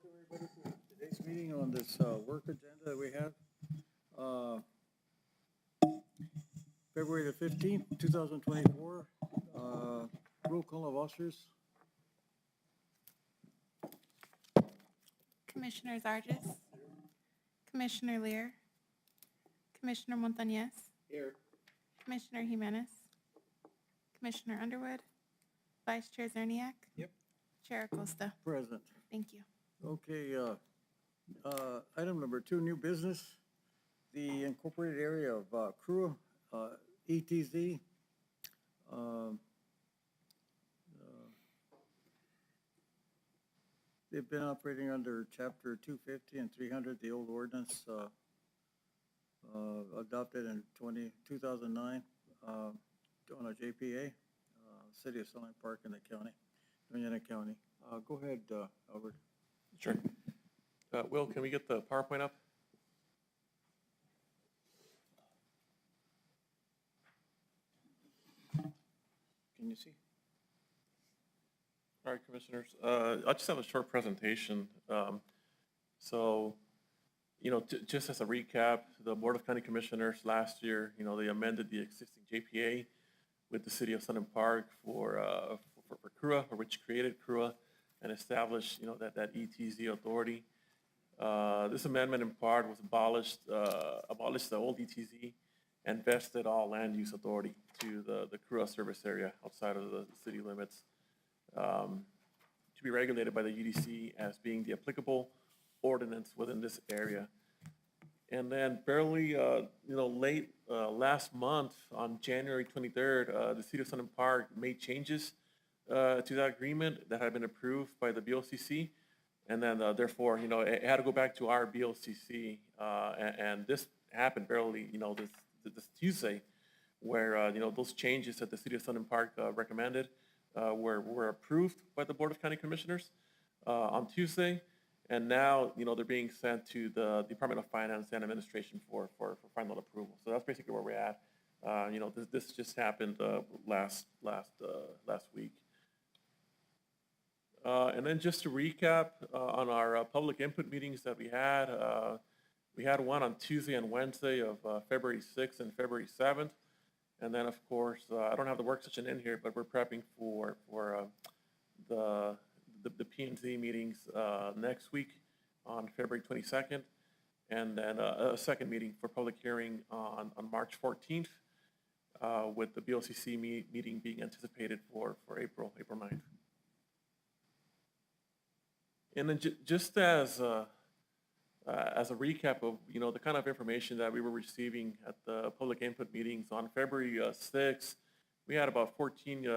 everybody for today's meeting on this work agenda that we have. Uh, February the 15th, 2024. Roll call of officers. Commissioner Zargis. Commissioner Lear. Commissioner Montañez. Here. Commissioner Jimenez. Commissioner Underwood. Vice Chair Zerniak. Yep. Chair Acosta. Present. Thank you. Okay, item number 2, new business. The incorporated area of Crua, ETZ. They've been operating under Chapter 250 and 300, the old ordinance adopted in 2009 on a JPA, City of Sunlight Park in the county, Doña County. Go ahead, Albert. Sure. Will, can we get the PowerPoint up? Can you see? All right, Commissioners. I just have a short presentation. Just as a recap, the Board of County Commissioners last year, they amended the existing JPA with the City of Sunland Park for CRUA, for which created CRUA and established, that ETZ authority. This amendment in part was abolished the old ETZ and vested all land use authority to the CRUA service area outside of the city limits, to be regulated by the UDC as being the applicable ordinance within this area. And then barely, late last month on January 23rd, the City of Sunland Park made changes to that agreement that had been approved by the BOCC. And then therefore, it had to go back to our BOCC. And this happened barely, this Tuesday, where, those changes that the City of Sunland Park recommended were approved by the Board of County Commissioners on Tuesday. And now, they're being sent to the Department of Finance and Administration for final approval. So that's basically where we're at. This just happened last week. And then just to recap on our public input meetings that we had one on Tuesday and Wednesday of February 6th and February 7th. And then, of course, I don't have the work session in here, but we're prepping for the P&Z meetings next week on February 22nd, and then a second meeting for public hearing on March 14th, with the BOCC meeting being anticipated for April 9th. And then just as a recap of the kind of information that we were receiving at the public input meetings on February 6th, we had about 14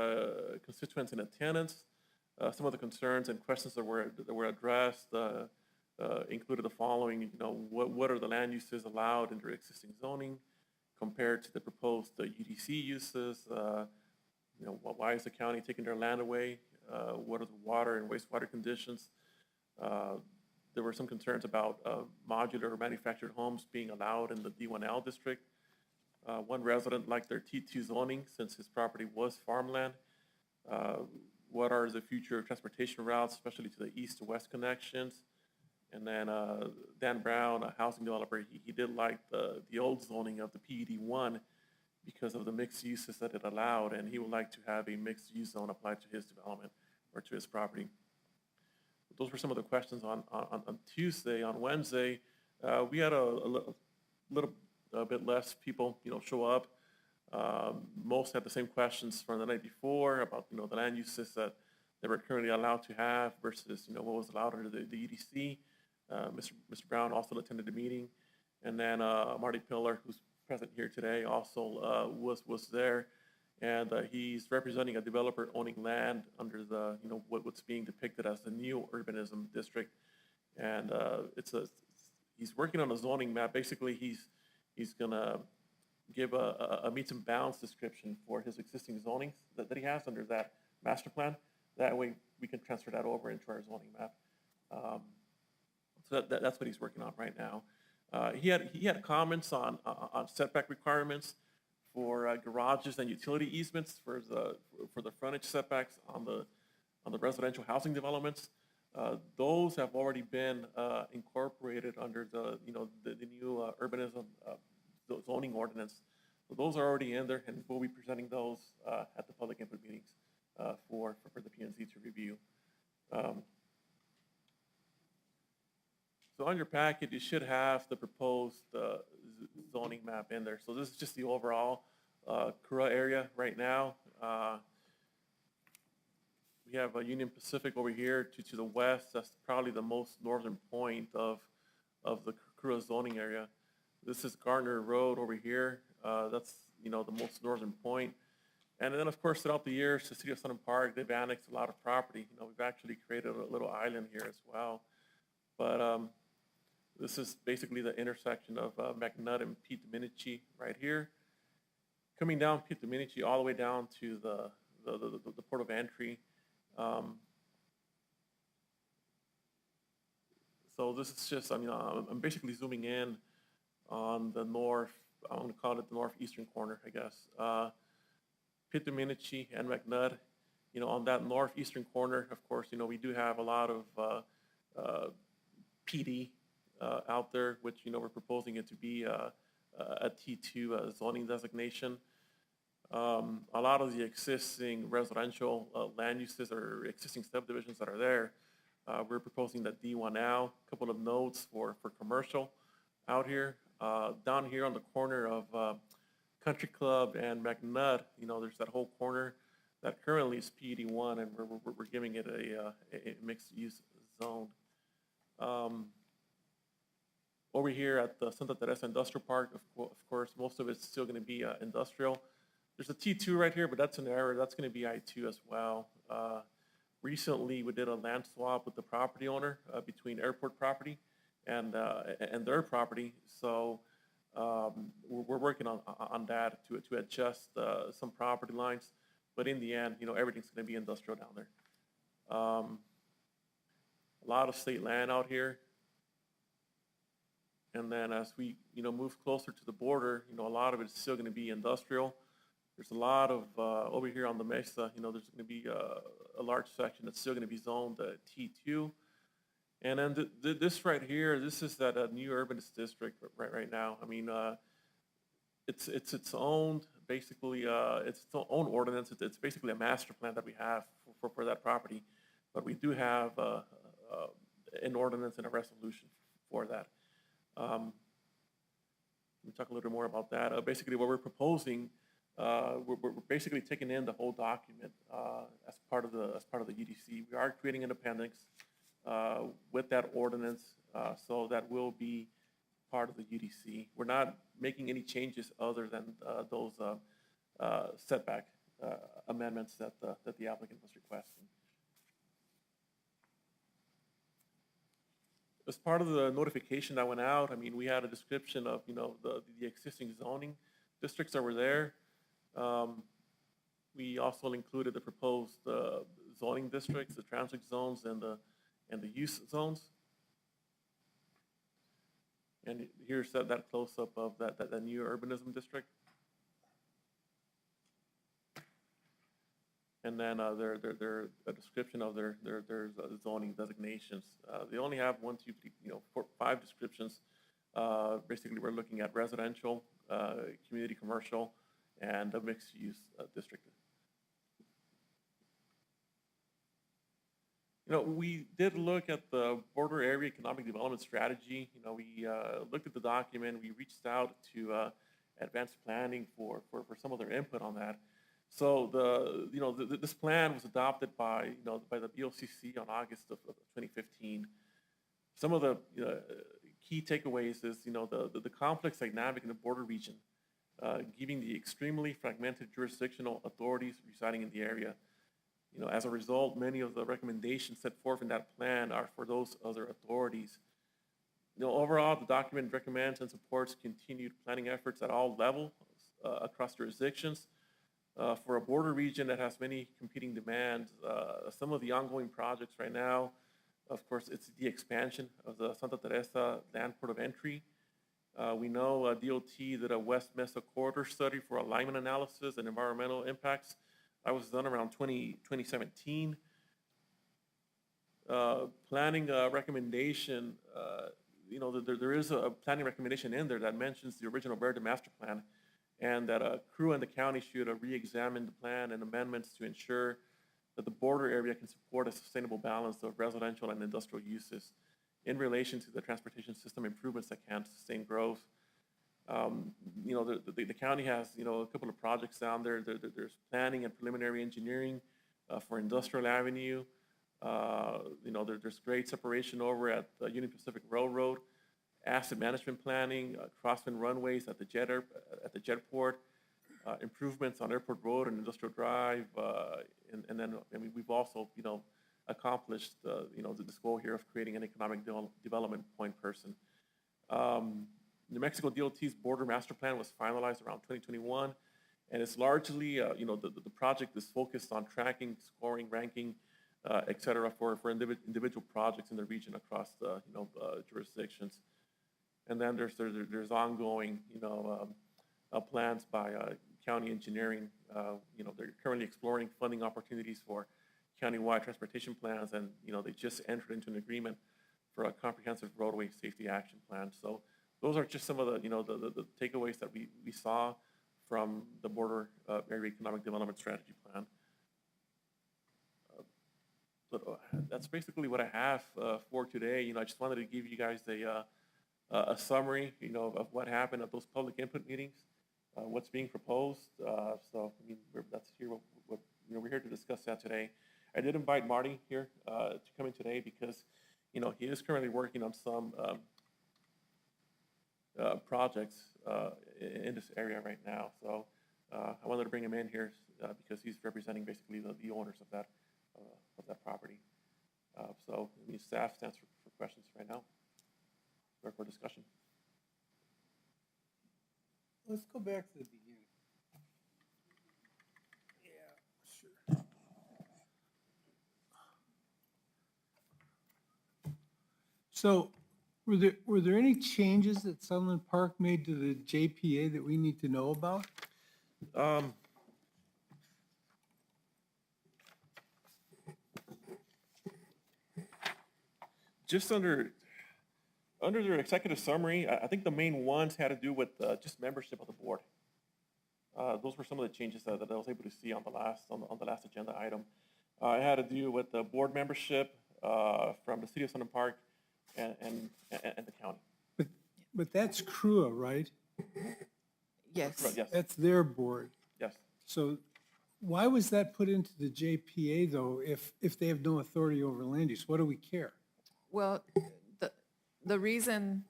constituents in attendance. Some of the concerns and questions that were addressed included the following: what are the land uses allowed under existing zoning compared to the proposed UDC uses? Why is the county taking their land away? What are the water and wastewater conditions? There were some concerns about modular manufactured homes being allowed in the D1L district. One resident liked their T2 zoning since his property was farmland. What are the future transportation routes, especially to the east to west connections? And then Dan Brown, a housing developer, he did like the old zoning of the PED1 because of the mixed uses that it allowed, and he would like to have a mixed use zone applied to his development or to his property. Those were some of the questions on Tuesday. On Wednesday, we had a little bit less people, show up. Most had the same questions from the night before about, the land uses that they were currently allowed to have versus, what was allowed under the EDC. Mr. Brown also attended the meeting. And then Marty Pillar, who's present here today, also was there. And he's representing a developer owning land under the, what's being depicted as the new urbanism district. And he's working on a zoning map. Basically, he's gonna give a meets and bounds description for his existing zonings that he has under that master plan. That way we can transfer that over into our zoning map. So that's what he's working on right now. He had comments on setback requirements for garages and utility easements for the frontage setbacks on the residential housing developments. Those have already been incorporated under the new urbanism zoning ordinance. So those are already in there, and we'll be presenting those at the public input meetings for the P&Z to review. So on your packet, you should have the proposed zoning map in there. So this is just the overall Kura area right now. We have Union Pacific over here to the west. That's probably the most northern point of the Kura zoning area. This is Gardner Road over here. That's, the most northern point. And then, of course, throughout the years, the city of Sunland Park, they've annexed a lot of property. We've actually created a little island here as well. But this is basically the intersection of McNutt and Pete Dominici right here. Coming down Pete Dominici all the way down to the port of entry. So this is just, I'm basically zooming in on the north, I'm going to call it the northeastern corner, I guess. Pete Dominici and McNutt, on that northeastern corner, of course, we do have a lot of PD out there, which, we're proposing it to be a T2 zoning designation. A lot of the existing residential land uses or existing subdivisions that are there, we're proposing that D1 now. A couple of notes for commercial out here. Down here on the corner of Country Club and McNutt, there's that whole corner that currently is PED1, and we're giving it a mixed-use zone. Over here at the Santa Teresa Industrial Park, of course, most of it's still going to be industrial. There's a T2 right here, but that's an error. That's going to be I2 as well. Recently, we did a land swap with the property owner between airport property and their property. So we're working on that to adjust some property lines. But in the end, everything's going to be industrial down there. A lot of state land out here. And then as we, move closer to the border, a lot of it is still going to be industrial. There's a lot of, over here on the Mesa, there's going to be a large section that's still going to be zoned T2. And then this right here, this is that new urbanist district right now. I mean, it's its own, basically, it's its own ordinance. It's basically a master plan that we have for that property. But we do have an ordinance and a resolution for that. Let me talk a little bit more about that. Basically, what we're proposing, we're basically taking in the whole document as part of the UDC. We are creating an appendix with that ordinance, so that will be part of the UDC. We're not making any changes other than those setback amendments that the applicant was requesting. As part of the notification that went out, I mean, we had a description of, the existing zoning districts that were there. We also included the proposed zoning districts, the transit zones, and the use zones. And here's that close-up of that new urbanism district. And then a description of their zoning designations. They only have 1, 2, 3, 4, 5 descriptions. Basically, we're looking at residential, community commercial, and a mixed-use district. We did look at the border area economic development strategy. We looked at the document. We reached out to advanced planning for some of their input on that. So this plan was adopted by the BOCC on August of 2015. Some of the key takeaways is the complex dynamic in the border region, giving the extremely fragmented jurisdictional authorities residing in the area. As a result, many of the recommendations set forth in that plan are for those other authorities. Overall, the document recommends and supports continued planning efforts at all levels across jurisdictions. For a border region that has many competing demands, some of the ongoing projects right now, of course, it's the expansion of the Santa Teresa land port of entry. We know DOT did a West Mesa corridor study for alignment analysis and environmental impacts. That was done around 2017. planning recommendation, there is a planning recommendation in there that mentions the original Verde Master Plan, and that crew and the county should re-examine the plan and amendments to ensure that the border area can support a sustainable balance of residential and industrial uses in relation to the transportation system improvements that can sustain growth. The county has, a couple of projects down there. There's planning and preliminary engineering for Industrial Avenue. There's grade separation over at the Union Pacific Railroad, asset management planning, crosswind runways at the jetport, improvements on Airport Road and Industrial Drive, and then we've also accomplished the goal here of creating an economic development point person. New Mexico DOT's border master plan was finalized around 2021, and it's largely the project is focused on tracking, scoring, ranking, et cetera, for individual projects in the region across the jurisdictions. And then there's ongoing plans by county engineering. They're currently exploring funding opportunities for countywide transportation plans, and they just entered into an agreement for a comprehensive roadway safety action plan. So those are just some of the the takeaways that we saw from the border area economic development strategy plan. But that's basically what I have for today. I just wanted to give you guys a summary, of what happened at those public input meetings, what's being proposed. That's here. We're here to discuss that today. I did invite Marty here to come in today because, he is currently working on some projects in this area right now. So I wanted to bring him in here because he's representing basically the owners of that property. So staff stands for questions right now or for discussion. Let's go back to the beginning. Yeah, sure. So, were there any changes that Sunland Park made to the JPA that we need to know about? Just under their executive summary, I think the main ones had to do with just membership of the board. Those were some of the changes that I was able to see on the last agenda item. It had to do with the board membership from the city of Sunland Park and the county. But that's CRUA, right? Yes. Right, yes. That's their board. Yes. So why was that put into the JPA, though, if they have no authority over land use? What do we care? Well, the reason,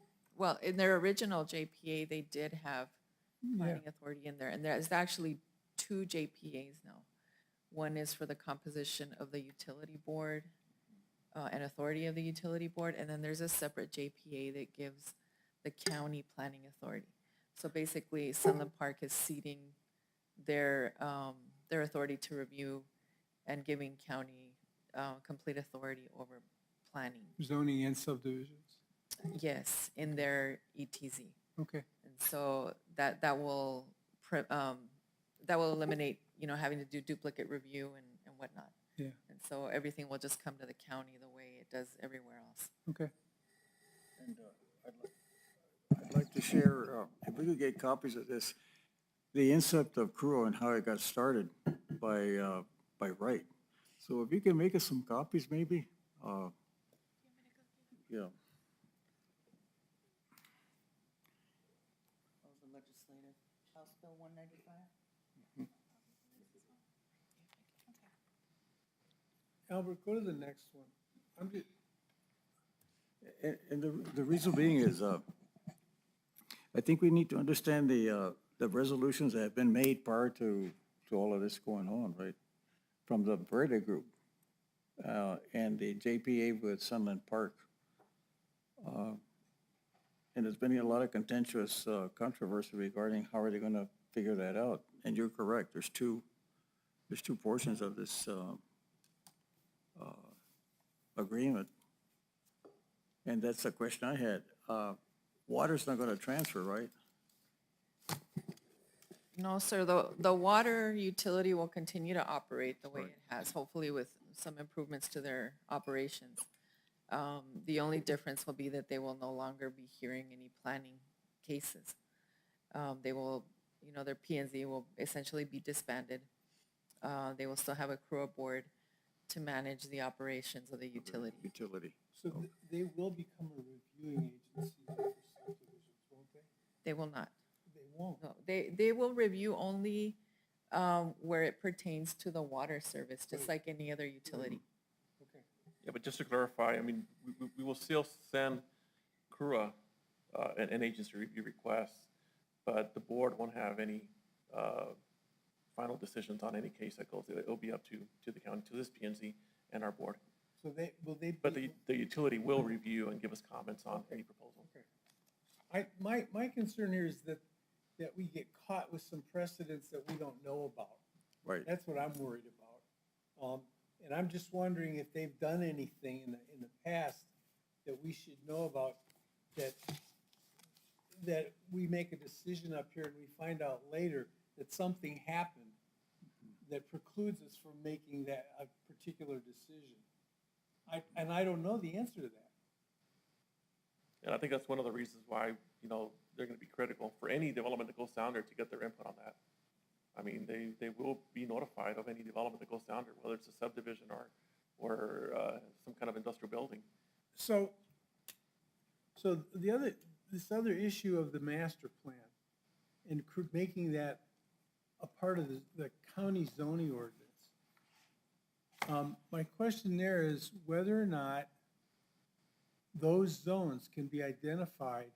in their original JPA, they did have planning authority in there, and there's actually 2 JPAs now. One is for the composition of the utility board and authority of the utility board, and then there's a separate JPA that gives the county planning authority. So basically, Sunland Park is ceding their authority to review and giving county complete authority over planning. Zoning and subdivisions? Yes, in their ETZ. Okay. And so that will eliminate, having to do duplicate review and whatnot. Yeah. And so everything will just come to the county the way it does everywhere else. Okay. And I'd like to share, if we could get copies of this, the incept of CRUA and how it got started by Wright. So if you can make us some copies, maybe. Yeah. Legislative, House Bill 195. Albert, go to the next one. I'm just, And the reason being is, I think we need to understand the resolutions that have been made prior to all of this going on, right? From the Verde Group and the JPA with Sunland Park. And there's been a lot of contentious controversy regarding how are they going to figure that out. And you're correct. There's two portions of this agreement. And that's the question I had. Water's not going to transfer, right? No, sir, the water utility will continue to operate the way it has, hopefully with some improvements to their operations. The only difference will be that they will no longer be hearing any planning cases. They will, their P&Z will essentially be disbanded. They will still have a crew aboard to manage the operations of the utility. Utility. So they will become a reviewing agency for subdivisions, won't they? They will not. They won't. No, they will review only where it pertains to the water service, just like any other utility. Okay. Yeah, but just to clarify, I mean, we will still send CRUA an agency review request, but the board won't have any final decisions on any case that goes. It'll be up to the county, to this P&Z and our board. So will they But be? the utility will review and give us comments on any proposal. Okay. My concern here is that we get caught with some precedents that we don't know about. Right. That's what I'm worried about. And I'm just wondering if they've done anything in the past that we should know about, that we make a decision up here and we find out later that something happened that precludes us from making a particular decision. And I don't know the answer to that. And I think that's one of the reasons why, they're going to be critical for any development that goes down there to get their input on that. I mean, they will be notified of any development that goes down there, whether it's a subdivision or some kind of industrial building. So this other issue of the master plan and making that a part of the county zoning ordinance. My question there is whether or not those zones can be identified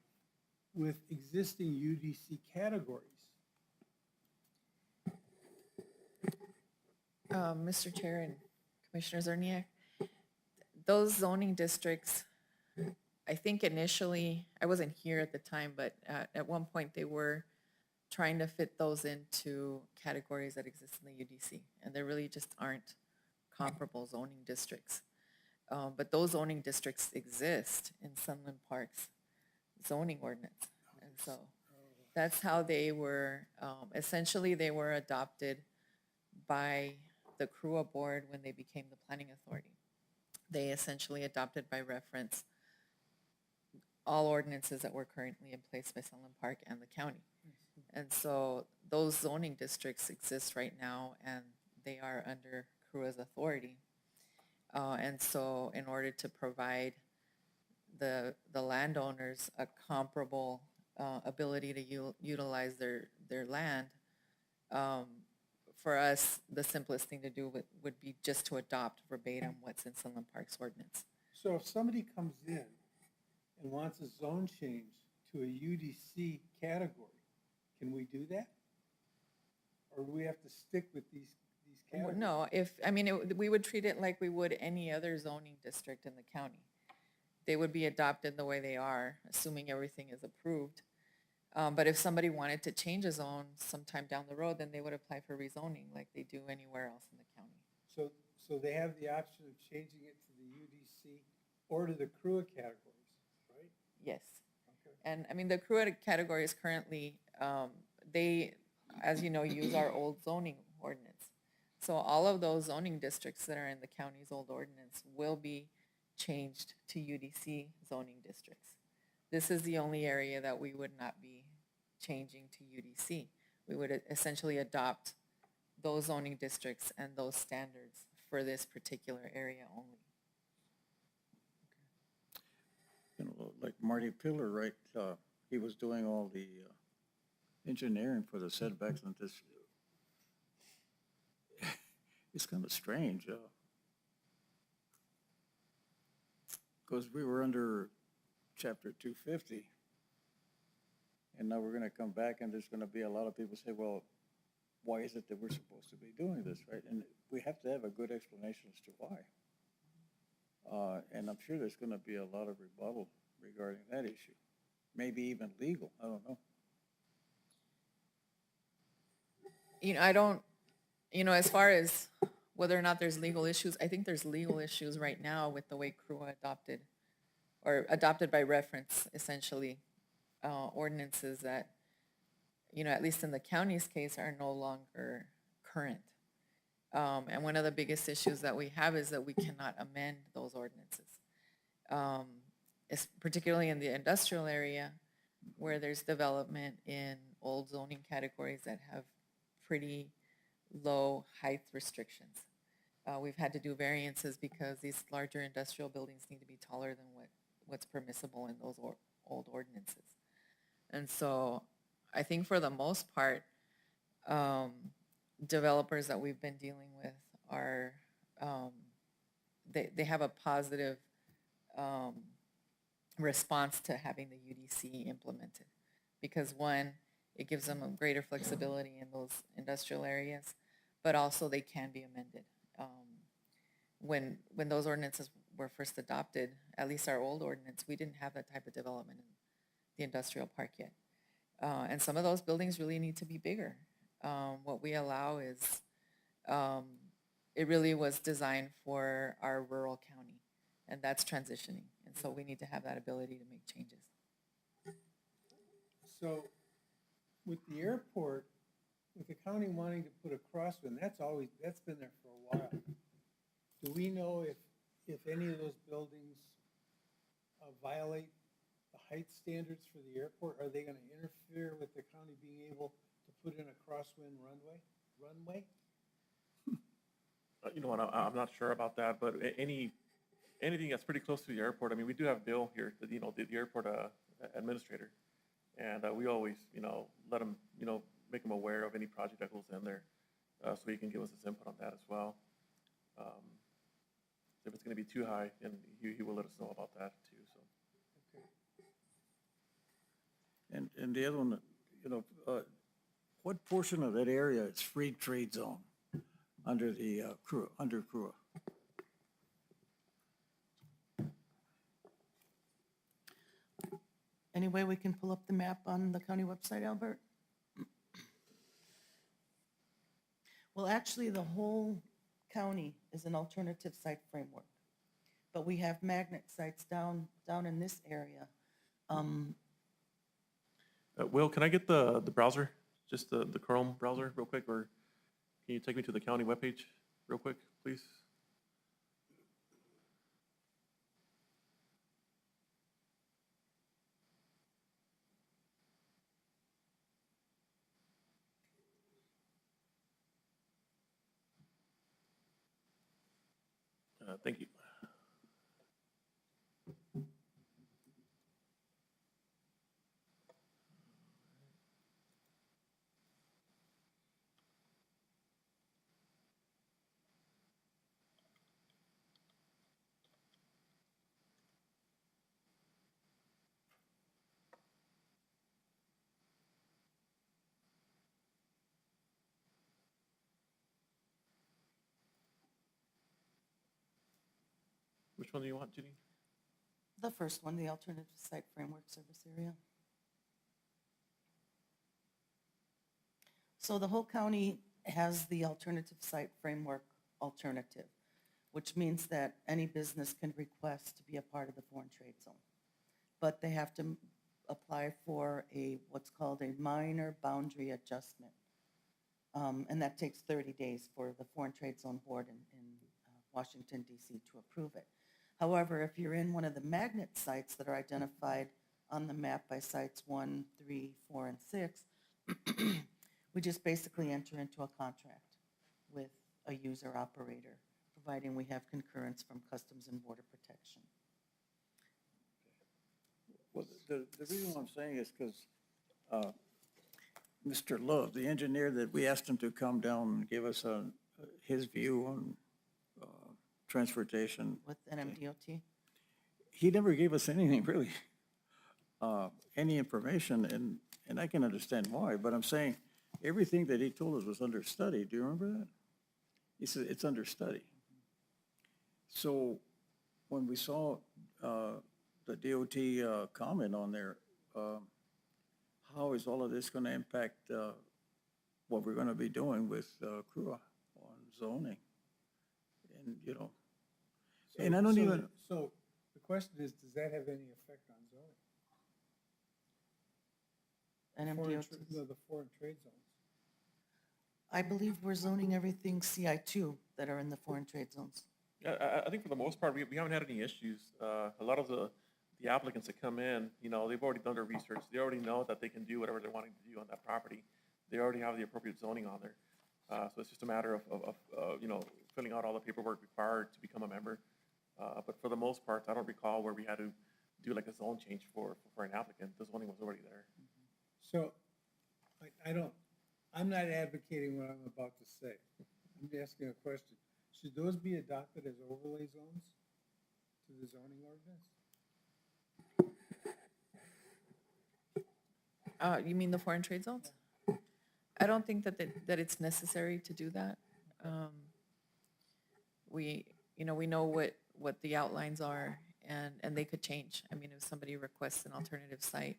with existing UDC categories. Mr. Chair and Commissioner Zerniak, those zoning districts, I think initially, I wasn't here at the time, but at one point they were trying to fit those into categories that exist in the UDC, and there really just aren't comparable zoning districts. But those zoning districts exist in Sunland Park's zoning ordinance. And so that's how they were, essentially they were adopted by the CRUA board when they became the planning authority. They essentially adopted by reference all ordinances that were currently in place by Sunland Park and the county. And so those zoning districts exist right now and they are under CRUA's authority. And so in order to provide the landowners a comparable ability to utilize their land, for us, the simplest thing to do would be just to adopt verbatim what's in Sunland Park's ordinance. So if somebody comes in and wants a zone change to a UDC category, can we do that? Or do we have to stick with these categories? No, we would treat it like we would any other zoning district in the county. They would be adopted the way they are, assuming everything is approved. But if somebody wanted to change a zone sometime down the road, then they would apply for rezoning like they do anywhere else in the county. So they have the option of changing it to the UDC or to the CRUA categories, right? Yes. Okay. And the CRUA category is currently, they, as you know, use our old zoning ordinance. So all of those zoning districts that are in the county's old ordinance will be changed to UDC zoning districts. This is the only area that we would not be changing to UDC. We would essentially adopt those zoning districts and those standards for this particular area only. Like Marty Pillar, right, he was doing all the engineering for the setbacks and this. It's kind of strange, because we were under Chapter 250, and now we're going to come back and there's going to be a lot of people say, well, why is it that we're supposed to be doing this, right? And we have to have a good explanation as to why. And I'm sure there's going to be a lot of rebuttal regarding that issue, maybe even legal, I don't know. As far as whether or not there's legal issues, I think there's legal issues right now with the way CRUA adopted by reference, essentially, ordinances that, at least in the county's case, are no longer current. And one of the biggest issues that we have is that we cannot amend those ordinances. It's particularly in the industrial area where there's development in old zoning categories that have pretty low height restrictions. We've had to do variances because these larger industrial buildings need to be taller than what's permissible in those old ordinances. And so I think for the most part, developers that we've been dealing with are, they have a positive response to having the UDC implemented. Because one, it gives them a greater flexibility in those industrial areas, but also they can be amended. When those ordinances were first adopted, at least our old ordinance, we didn't have that type of development in the industrial park yet. And some of those buildings really need to be bigger. What we allow is, it really was designed for our rural county, and that's transitioning. And so we need to have that ability to make changes. So with the airport, with the county wanting to put a crosswind, that's been there for a while. Do we know if any of those buildings violate the height standards for the airport? Are they gonna interfere with the county being able to put in a crosswind runway? You know what, I'm not sure about that, but anything that's pretty close to the airport, I mean, we do have Bill here, the airport administrator. And we always, let him, make him aware of any project that goes in there, so he can give us his input on that as well. If it's gonna be too high, then he will let us know about that too, so. Okay. And the other one, what portion of that area is free trade zone under the under CRUA? Any way we can pull up the map on the county website, Albert? Well, actually, the whole county is an alternative site framework, but we have magnet sites down in this area. Will, can I get the browser, just the Chrome browser real quick, or can you take me to the county webpage real quick, please? Thank you. Which one do you want, Ginny? The first one, the alternative site framework service area. So the whole county has the alternative site framework alternative, which means that any business can request to be a part of the foreign trade zone. But they have to apply for what's called a minor boundary adjustment. And that takes 30 days for the Foreign Trade Zone Board in Washington, D.C. to approve it. However, if you're in one of the magnet sites that are identified on the map by sites 1, 3, 4, and 6, we just basically enter into a contract with a user operator, providing we have concurrence from Customs and Border Protection. Well, the reason I'm saying is because Mr. Love, the engineer that we asked him to come down and give us his view on transportation, With NMDOT? he never gave us anything really, any information, and I can understand why, but I'm saying everything that he told us was under study. Do you remember that? He said it's under study. So when we saw the DOT comment on there, how is all of this going to impact what we're going to be doing with CRUA on zoning? And, and I don't even... So the question is, does that have any effect on zoning? NMDOT? The foreign trade zones. I believe we're zoning everything CI2 that are in the foreign trade zones. Yeah, I think for the most part, we haven't had any issues. A lot of the applicants that come in, you know, they've already done their research. They already know that they can do whatever they're wanting to do on that property. They already have the appropriate zoning on there. So it's just a matter of you know, filling out all the paperwork required to become a member. But for the most part, I don't recall where we had to do like a zone change for an applicant. The zoning was already there. So, I'm not advocating what I'm about to say. I'm asking a question. Should those be adopted as overlay zones to the zoning ordinance? You mean the foreign trade zones? I don't think that it's necessary to do that. We know what the outlines are, and they could change. I mean, if somebody requests an alternative site,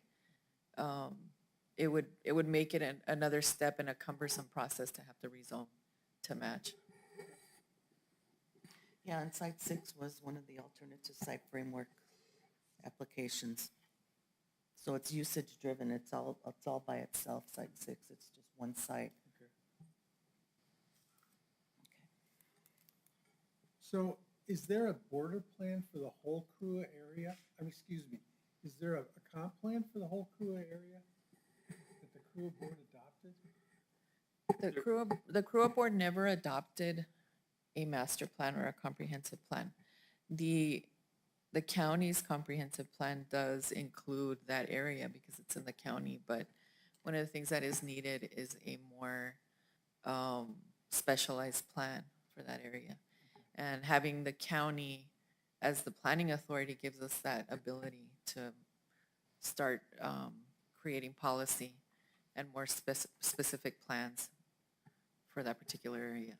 it would make it another step in a cumbersome process to have to rezone to match. Yeah, and Site 6 was one of the alternative site framework applications. So it's usage driven, it's all by itself, Site 6, it's just one site. Okay. So is there a border plan for the whole Crua area? Excuse me, is there a comp plan for the whole Crua area that the Crua board adopted? The Crua board never adopted a master plan or a comprehensive plan. The county's comprehensive plan does include that area because it's in the county, but one of the things that is needed is a more specialized plan for that area. And having the county as the planning authority gives us that ability to start creating policy and more specific plans for that particular area.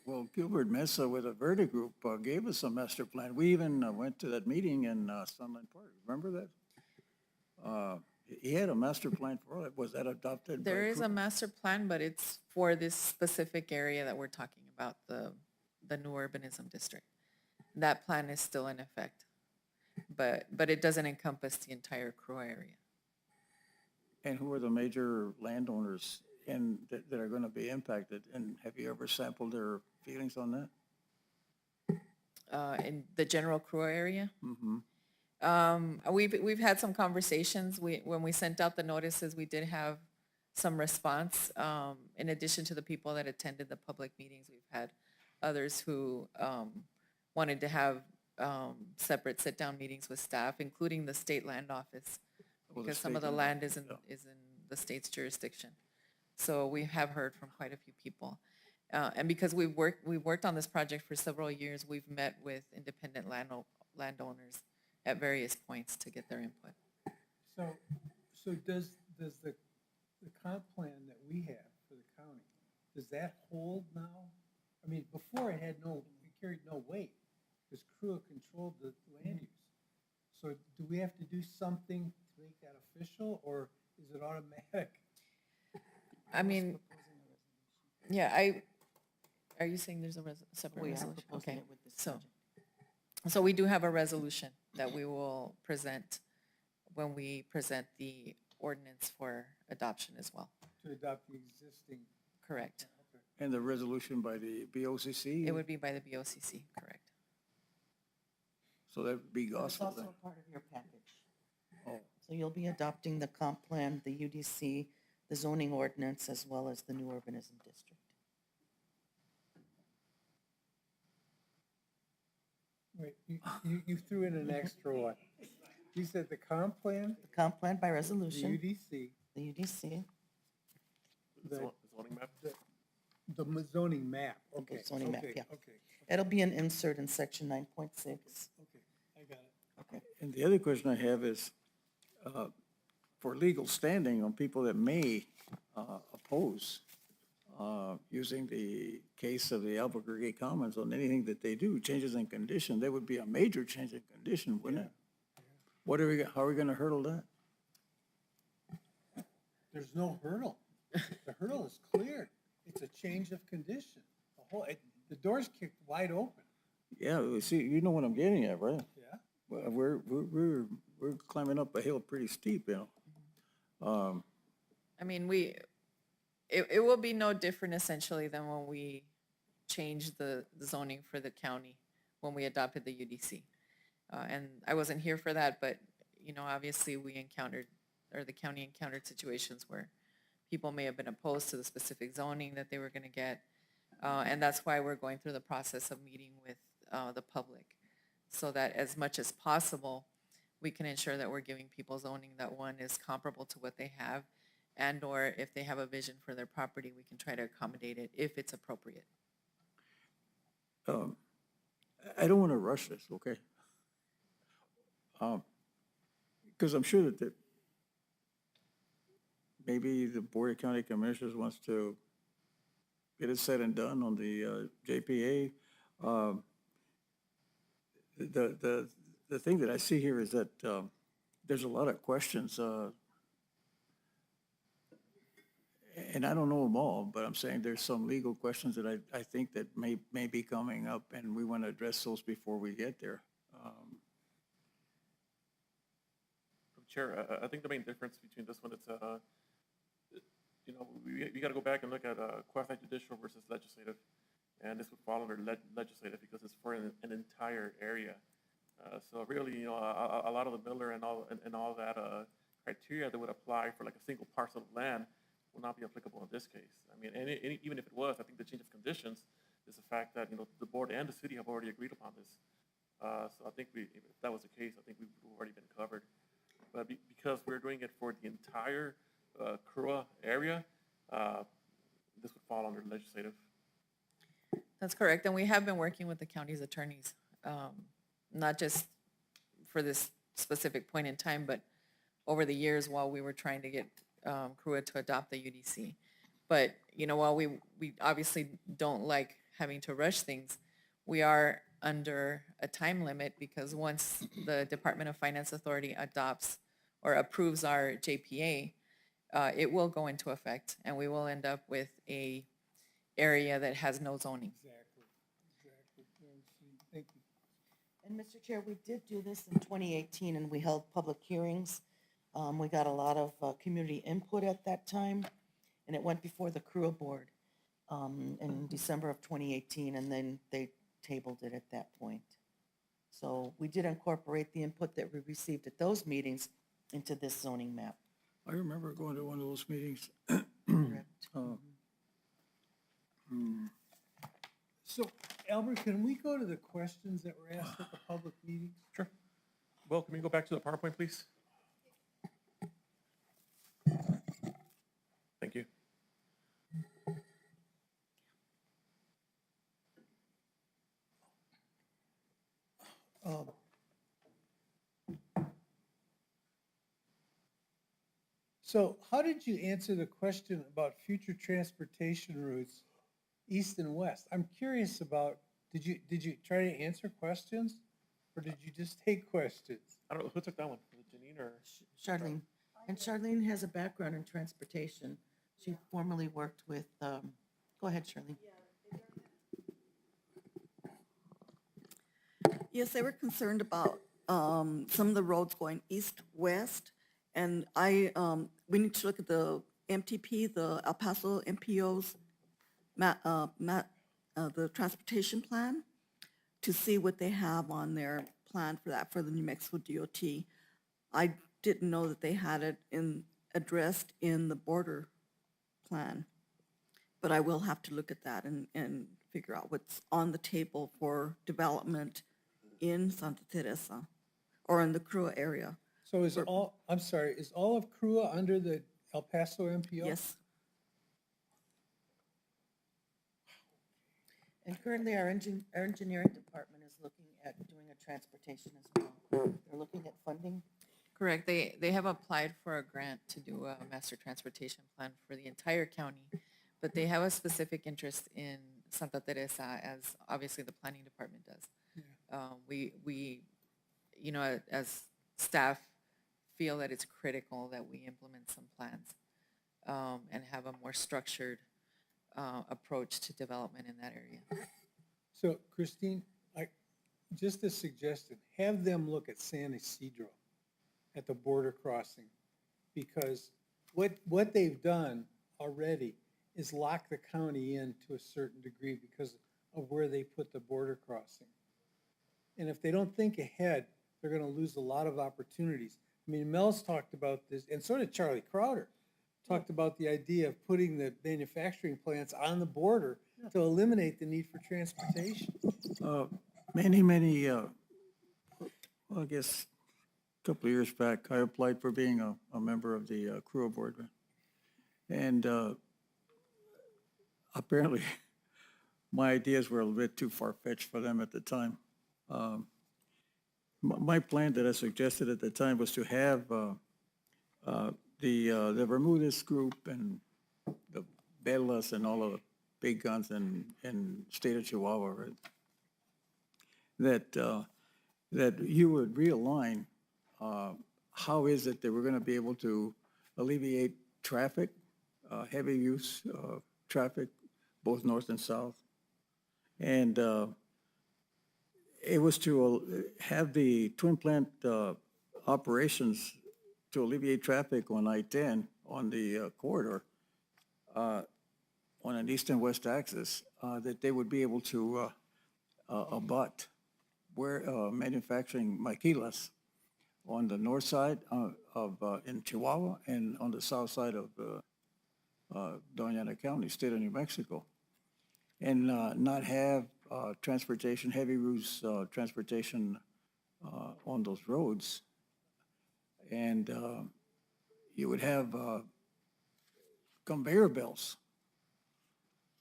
Well, Gilbert Mesa with the Verde Group gave us a master plan. We even went to that meeting in Sunland Park. Remember that? He had a master plan for it. Was that adopted? There is a master plan, but it's for this specific area that we're talking about, the new urbanism district. That plan is still in effect, but it doesn't encompass the entire Crua area. And who are the major landowners that are going to be impacted? And have you ever sampled their feelings on that? In the general Crua area? Mm-hmm. We've had some conversations. When we sent out the notices, we did have some response. In addition to the people that attended the public meetings, we've had others who wanted to have separate sit-down meetings with staff, including the state land office, because some of the land is in the state's jurisdiction. So we have heard from quite a few people. And because we've worked on this project for several years, we've met with independent landowners at various points to get their input. So does the comp plan that we have for the county, does that hold now? I mean, before it carried no weight, because Crua controlled the land use. So do we have to do something to make that official, or is it automatic? I mean, yeah, are you saying there's a separate We are resolution? proposing Okay, it with this budget. so we do have a resolution that we will present when we present the ordinance for adoption as well. To adopt the existing? Correct. Okay. And the resolution by the BOCC? It would be by the BOCC, correct. So that would be But it's gospel also then. a part of your package. Oh, So you'll be adopting the comp plan, the UDC, the zoning ordinance, as well as the new urbanism district. Wait, you threw in an extra one. You said the comp plan, The comp plan by the resolution, UDC, the UDC, The The- zoning map? the zoning map, okay. zoning map, okay, yeah. Okay, it'll be an insert in section 9.6. okay, I got it. Okay. and the other question I have is, for legal standing on people that may oppose using the case of the Albuquerque Commons on anything that they do, changes in condition, there would be a major change in condition, wouldn't it? How are we going to hurdle that? There's no hurdle. The hurdle is cleared. It's a change of condition. The door's kicked wide open, Yeah, see, you know what I'm getting at, right? yeah? Well, we're climbing up a hill pretty steep, you know. I mean, it will be no different essentially than when we changed the zoning for the county, when we adopted the UDC. And I wasn't here for that, but, you know, obviously we encountered, or the county encountered situations where people may have been opposed to the specific zoning that they were going to get. And that's why we're going through the process of meeting with the public, so that as much as possible, we can ensure that we're giving people zoning that, one, is comparable to what they have, and or if they have a vision for their property, we can try to accommodate it if it's appropriate. I don't want to rush this, okay? Because I'm sure that maybe the Board of County Commissioners wants to get it said and done on the JPA. The thing that I see here is that there's a lot of questions, and I don't know them all, but I'm saying there's some legal questions that I think that may be coming up, and we want to address those before we get there. Chair, I think the main difference between this one, it's, you know, we got to go back and look at quasi-judicial versus legislative. And this would fall under legislative because it's for an entire area. So really, you know, a lot of the Miller and all that criteria that would apply for like a single parcel of land will not be applicable in this case. I mean, even if it was, I think the change of conditions is the fact that, you know, the board and the city have already agreed upon this. So I think if that was the case, I think we've already been covered. But because we're doing it for the entire CRUA area, this would fall under legislative. That's correct, and we have been working with the county's attorneys, not just for this specific point in time, but over the years while we were trying to get CRUA to adopt the UDC. But, you know, while we obviously don't like having to rush things, we are under a time limit because once the Department of Finance Authority adopts or approves our JPA, it will go into effect, and we will end up with a area that has no zoning. Exactly. Thank you. And Mr. Chair, we did do this in 2018, and we held public hearings. We got a lot of community input at that time, and it went before the CRUA board in December of 2018, and then they tabled it at that point. So we did incorporate the input that we received at those meetings into this zoning map. I remember going to one of those meetings. Correct. So, Albert, can we go to the questions that were asked at the public meetings? Sure. Well, can we go back to the PowerPoint, please? Thank you. So how did you answer the question about future transportation routes east and west? I'm curious about, did you try to answer questions, or did you just take questions? I don't know, who took that one? Was it Janine or? Charlene. And Charlene has a background in transportation. She formerly worked with, go ahead, Charlene. Yes, they were concerned about some of the roads going east-west, and we need to look at the MTP, the El Paso MPO's, the transportation plan, to see what they have on their plan for that, for the New Mexico DOT. I didn't know that they had it addressed in the border plan, but I will have to look at that and figure out what's on the table for development in Santa Teresa or in the CRUA area. So is all of CRUA under the El Paso MPO? Yes. And currently, our engineering department is looking at doing a transportation as well. They're looking at funding. Correct. They have applied for a grant to do a master transportation plan for the entire county, but they have a specific interest in Santa Teresa, as obviously the planning department does. Yeah. We, you know, as staff, feel that it's critical that we implement some plans and have a more structured approach to development in that area. So Christine, just a suggestion, have them look at San Isidro at the border crossing, because what they've done already is lock the county in to a certain degree because of where they put the border crossing. And if they don't think ahead, they're gonna lose a lot of opportunities. I mean, Mel's talked about this, and so did Charlie Crowder, talked about the idea of putting the manufacturing plants on the border to eliminate the need for transportation. Many, well, I guess, a couple of years back, I applied for being a member of the Crew Board. And apparently, my ideas were a little bit too far-fetched for them at the time. My plan that I suggested at the time was to have the Bermudez group and the Belas and all of the big guns in state of Chihuahua, right? That you would realign how is it that we're going to be able to alleviate traffic, heavy use traffic, both north and south. And it was to have the twin plant operations to alleviate traffic on I-10 on the corridor on an east and west axis, that they would be able to abut where manufacturing maquilas on the north side in Chihuahua and on the south side of Doña County, state of New Mexico, and not have transportation, heavy use transportation on those roads. And you would have conveyor belts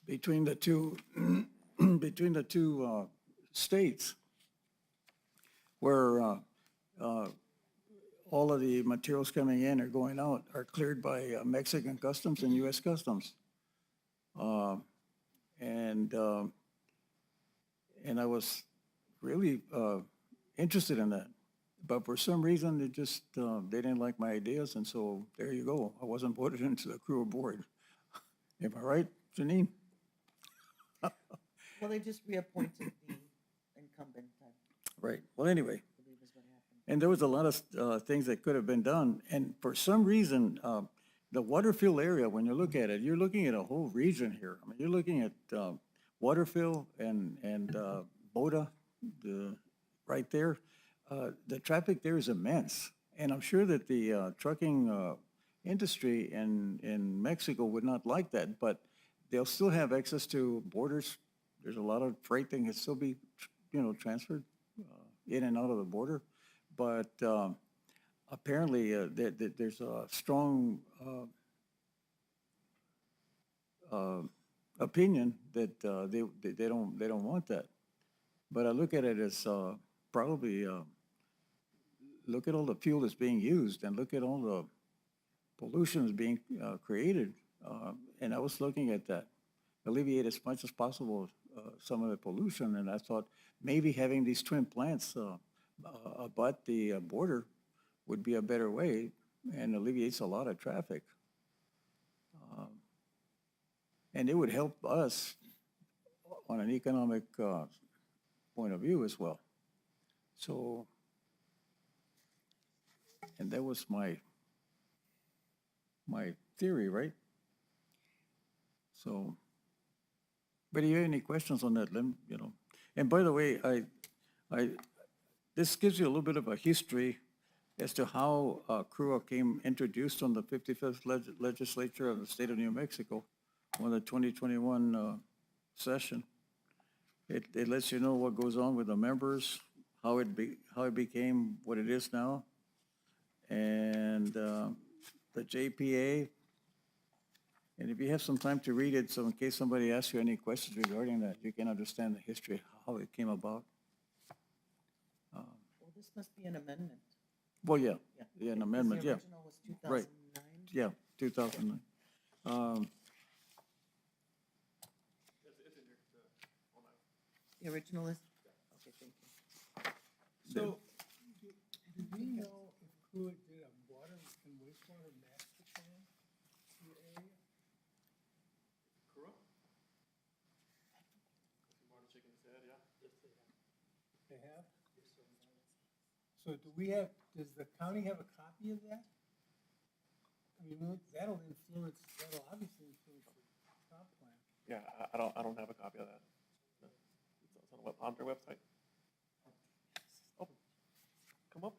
between the two states, where all of the materials coming in or going out are cleared by Mexican customs and U.S. customs. And I was really interested in that. But for some reason, they just, they didn't like my ideas, and so there you go. I wasn't voted into the Crew Board. Am I right, Janine? Well, they just reappointed the incumbent, I Right. Well, anyway, believe is what happened. and there was a lot of things that could have been done. And for some reason, the Waterfield area, when you look at it, you're looking at a whole region here. I mean, you're looking at Waterfield and Boda, right there. The traffic there is immense. And I'm sure that the trucking industry in Mexico would not like that, but they'll still have access to borders. There's a lot of freight that can still be, transferred in and out of the border. But apparently, there's a strong opinion that they don't want that. But I look at it as probably look at all the fuel that's being used and look at all the pollution that's being created. And I was looking at that, alleviate as much as possible some of the pollution. And I thought maybe having these twin plants abut the border would be a better way and alleviates a lot of traffic. And it would help us on an economic point of view as well. So, and that was my theory, right? So, but if you have any questions on that, And by the way, this gives you a little bit of a history as to how CRUA came introduced on the 55th legislature of the state of New Mexico on the 2021 session. It lets you know what goes on with the members, how it became what it is now, and the JPA. And if you have some time to read it, so in case somebody asks you any questions regarding that, you can understand the history, how it came about. Well, this must be an amendment. Well, yeah, Yeah. yeah, an Because amendment, yeah, The original was 2009. yeah, 2009. The original is, okay, thank you. So, do we know if Pruitt did a water and wastewater master plan in the area? They have? So do we have, does the county have a copy of that? I mean, that'll obviously influence Yeah, I don't have a copy of that. No. It's on their website. Open. Come up.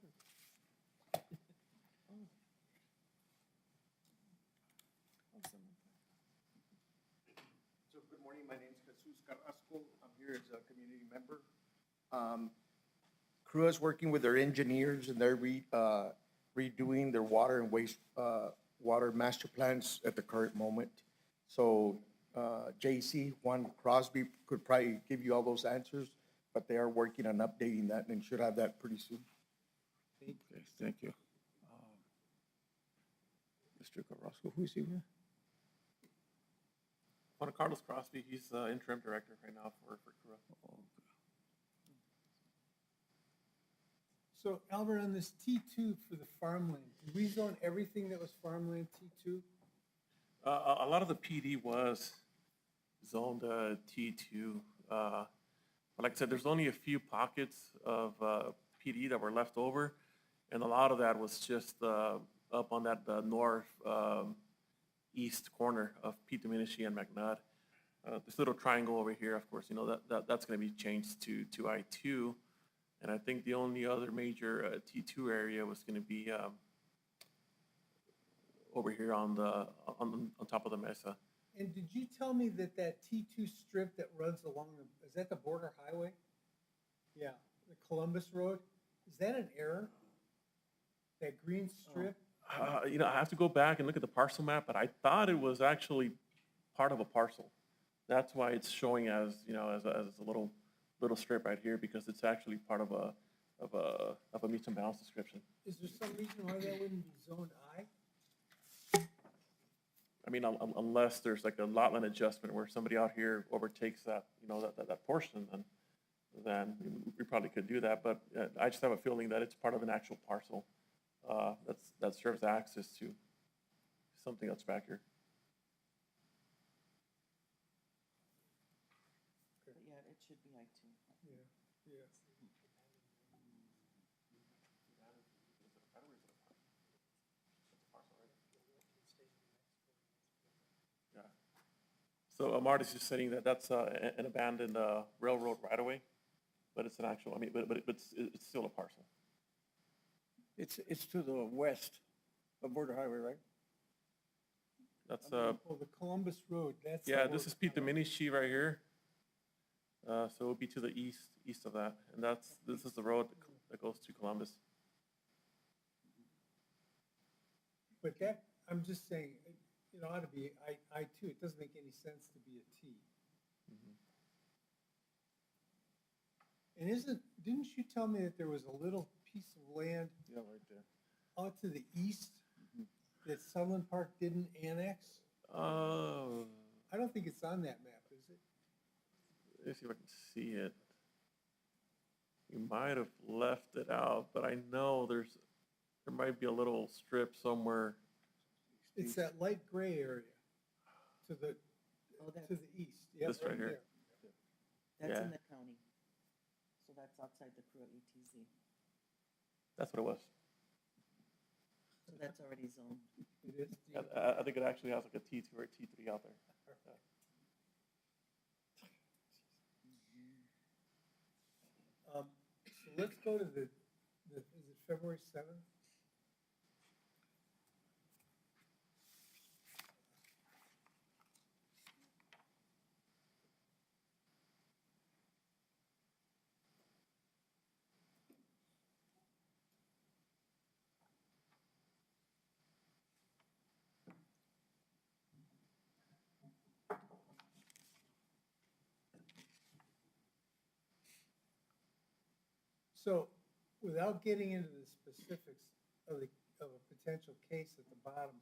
So good morning, my name is Jesus Carrasco. I'm here as a community member. Crew is working with their engineers and they're redoing their water and waste, water master plans at the current moment. So JC, Juan Crosby could probably give you all those answers, but they are working on updating that and should have that pretty soon. Okay, thank you. Mr. Carrasco, who is he with? Juan Carlos Crosby, he's the interim director right now for CRUA. So Albert, on this T2 for the farmland, did we zone everything that was farmland T2? A lot of the PD was zoned T2. But like I said, there's only a few pockets of PD that were left over, and a lot of that was just up on that north east corner of Pete Dominici and McNutt. This little triangle over here, of course, you know, that's going to be changed to I2. And I think the only other major T2 area was going to be over here on top of the mesa. And did you tell me that that T2 strip that runs along, is that the border highway? Yeah, the Columbus Road, is that an error? That green strip? You know, I have to go back and look at the parcel map, but I thought it was actually part of a parcel. That's why it's showing as, you know, as a little strip right here, because it's actually part of a meets and bounds description. Is there some reason why that wouldn't be zoned I? I mean, unless there's like a lot line adjustment where somebody out here overtakes that, you know, that portion, then we probably could do that. But I just have a feeling that it's part of an actual parcel that serves access to something that's back here. But yeah, it should be I2. Yeah, yeah. Yeah. So Marty's just saying that that's an abandoned railroad right-of-way, but it's an actual, I mean, but it's still a parcel. It's to the west of Border Highway, right? That's, Oh, the Columbus Road, that's. the yeah, this border is Pete highway. Dominici right here. So it'll be to the east of that, and this is the road that goes to Columbus. But that, I'm just saying, it ought to be I2, it doesn't make any sense to be a T. And didn't you tell me that there was a little piece of land Yeah, right there. out to the east that Sutherland Park didn't annex? I don't think it's on that map, is it? Let's see if I can see it. You might have left it out, but I know there might be a little strip somewhere. It's that light gray area to the, Oh, that's, to the east. Yep, This right here. there. that's yeah. in the county. So that's outside the Crew ETZ. That's what it was. So that's already zoned. It is. I think it actually has like a T2 or a T3 out there. So let's go to is it February 7th? So without getting into the specifics of a potential case at the bottom,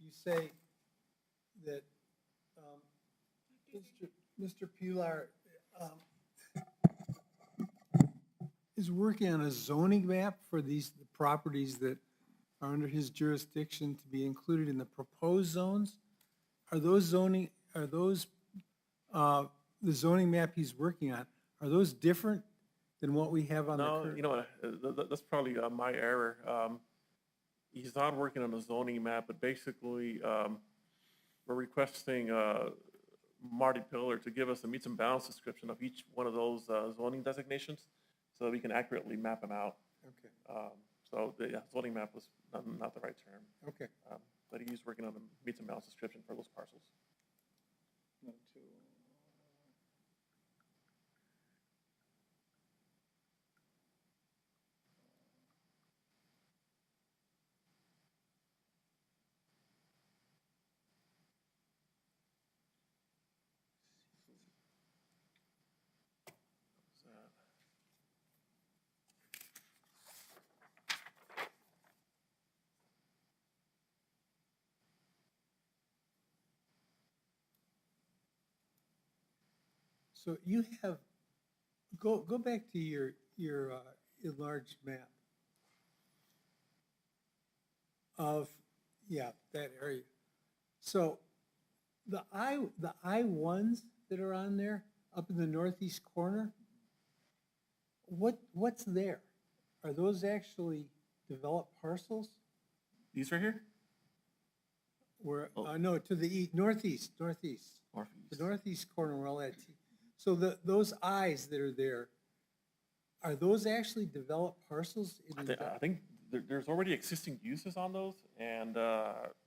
you say that Mr. Pilar is working on a zoning map for the properties that are under his jurisdiction to be included in the proposed zones. Are those the zoning map he's working on, are those different than what we have on the No, current? you know, that's probably my error. He's not working on a zoning map, but basically, we're requesting Marty Pillar to give us a meets and bounds description of each one of those zoning designations so that we can accurately map them out. Okay, So the zoning map was not the right term, okay. but he's working on a meets and bounds description for those parcels. So you have, go back to your enlarged map of, yeah, that area. So the I-1s that are on there, up in the northeast corner, what's there? Are those actually developed parcels? These right here? Where, Oh. no, to the northeast. The Northeast. northeast corner where all that, so those Is that are there, are those actually developed parcels? I think there's already existing uses on those, and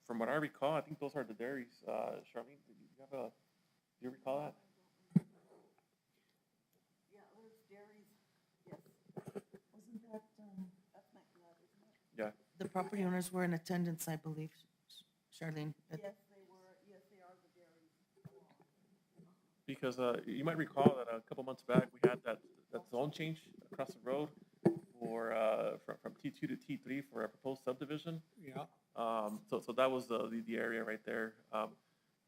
from what I recall, I think those are the dairies. Charlene, do you recall that? Yeah, there's dairies, yes. Wasn't that, that's not blood, isn't it? Yeah. The property owners were in attendance, I believe, Charlene. Yes, they were, yes, they are the dairies. Because you might recall that a couple months back, we had that zone change across the road for, from T2 to T3 for a proposed subdivision. Yeah, So that was the area right there.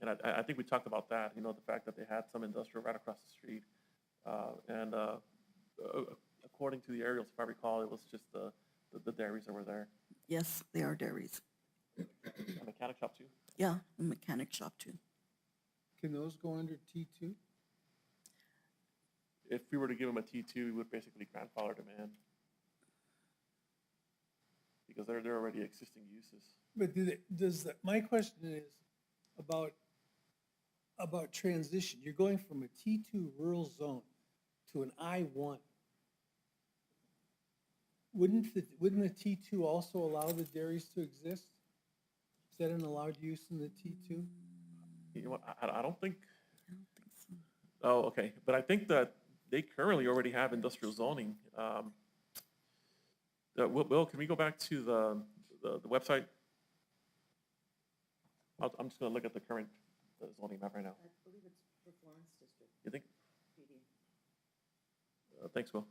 And I think we talked about that, you know, the fact that they had some industrial right across the street. And according to the aerials, if I recall, it was just the dairies that were there. Yes, they are dairies. A mechanic shop too. Yeah, a mechanic shop too. can those go under T2? If we were to give them a T2, we would basically grandfather them in. Because they're already existing uses. But my question is about transition. You're going from a T2 rural zone to an I-1. Wouldn't the T2 also allow the dairies to exist? Is that an allowed use in the T2? You know what, I don't think, I don't think so. oh, okay, but I think that they currently already have industrial zoning. Will, can we go back to the website? I'm just gonna look at the current zoning map right now. I believe it's Performance District, You think? PD. Thanks, Will.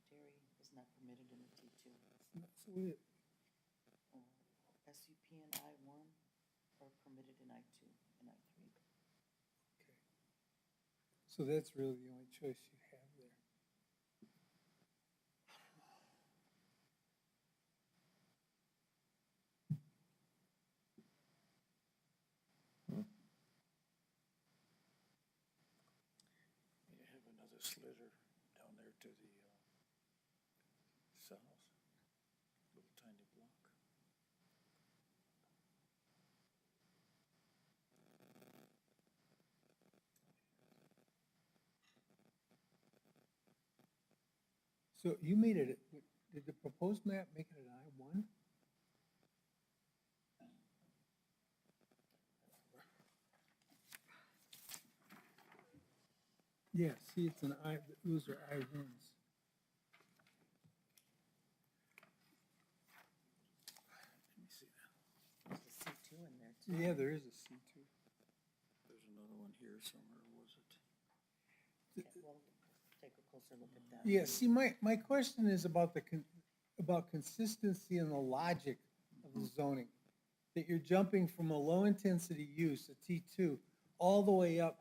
Dairy is not permitted in the T2. So we- SUP and I-1 are permitted in I-2 and I-3. okay. So that's really the only choice you have there. You have another slitter down there to the south, little tiny block. So you made it, did the proposed map make it an I-1? Yeah, see, it's an I, those are I-1s. Let me see that. There's a C2 in there too. Yeah, there is a C2. There's another one here somewhere, was it? Okay, well, take a closer look at that. Yeah, see, my question is about about consistency and the logic of the zoning. That you're jumping from a low-intensity use, a T2, all the way up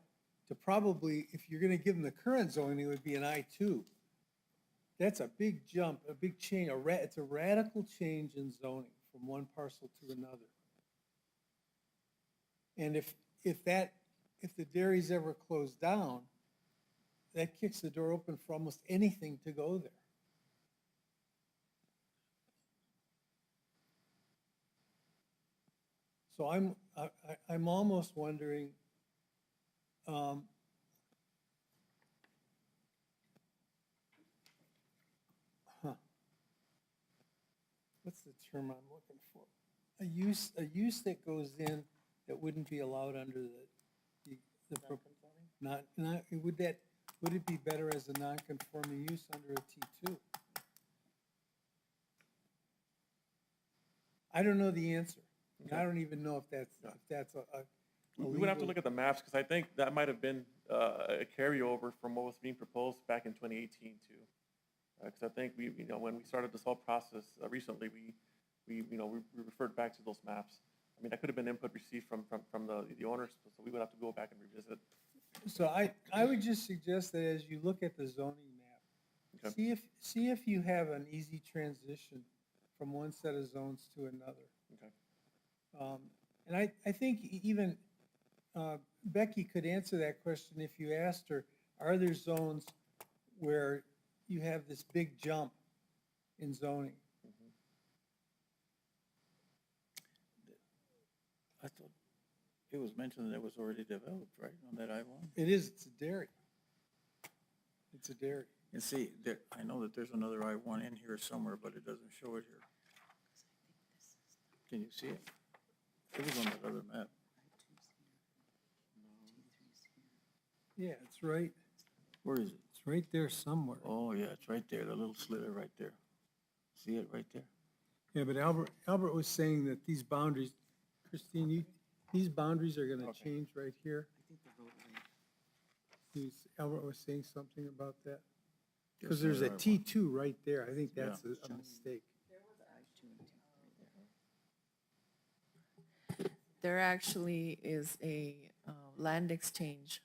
to probably, if you're gonna give them the current zoning, it would be an I-2. That's a big jump, a big change, it's a radical change in zoning from one parcel to another. And if the dairy's ever closed down, that kicks the door open for almost anything to go there. So I'm almost wondering, what's the term I'm looking for? A use that goes in that wouldn't be allowed under would it be better as a non-conforming use under a T2? I don't know the answer. I don't even know if that's a We would have to legal- look at the maps, because I think that might have been a carryover from what was being proposed back in 2018 too. Because I think when we started this whole process recently, we referred back to those maps. I mean, that could have been input received from the owners, so we would have to go back and revisit. So I would just suggest that as you look at the zoning map, Okay. see if you have an easy transition from one set of zones to another. Okay. And I think even Becky could answer that question if you asked her, are there zones where you have this big jump in zoning? I thought it was mentioned that it was already developed, right, on that I-1? It is, it's a dairy. It's a dairy. And see, I know that there's another I-1 in here somewhere, but it doesn't show it here. Can you see it? It was on that other map. Yeah, it's right, Where is it? it's right there somewhere. Oh, yeah, it's right there, the little sliver right there. See it right there? Yeah, but Albert was saying that these boundaries, Christine, these boundaries are gonna change right here. Albert was saying something about that? Because there's a T2 right there. I think that's a mistake. There actually is a land exchange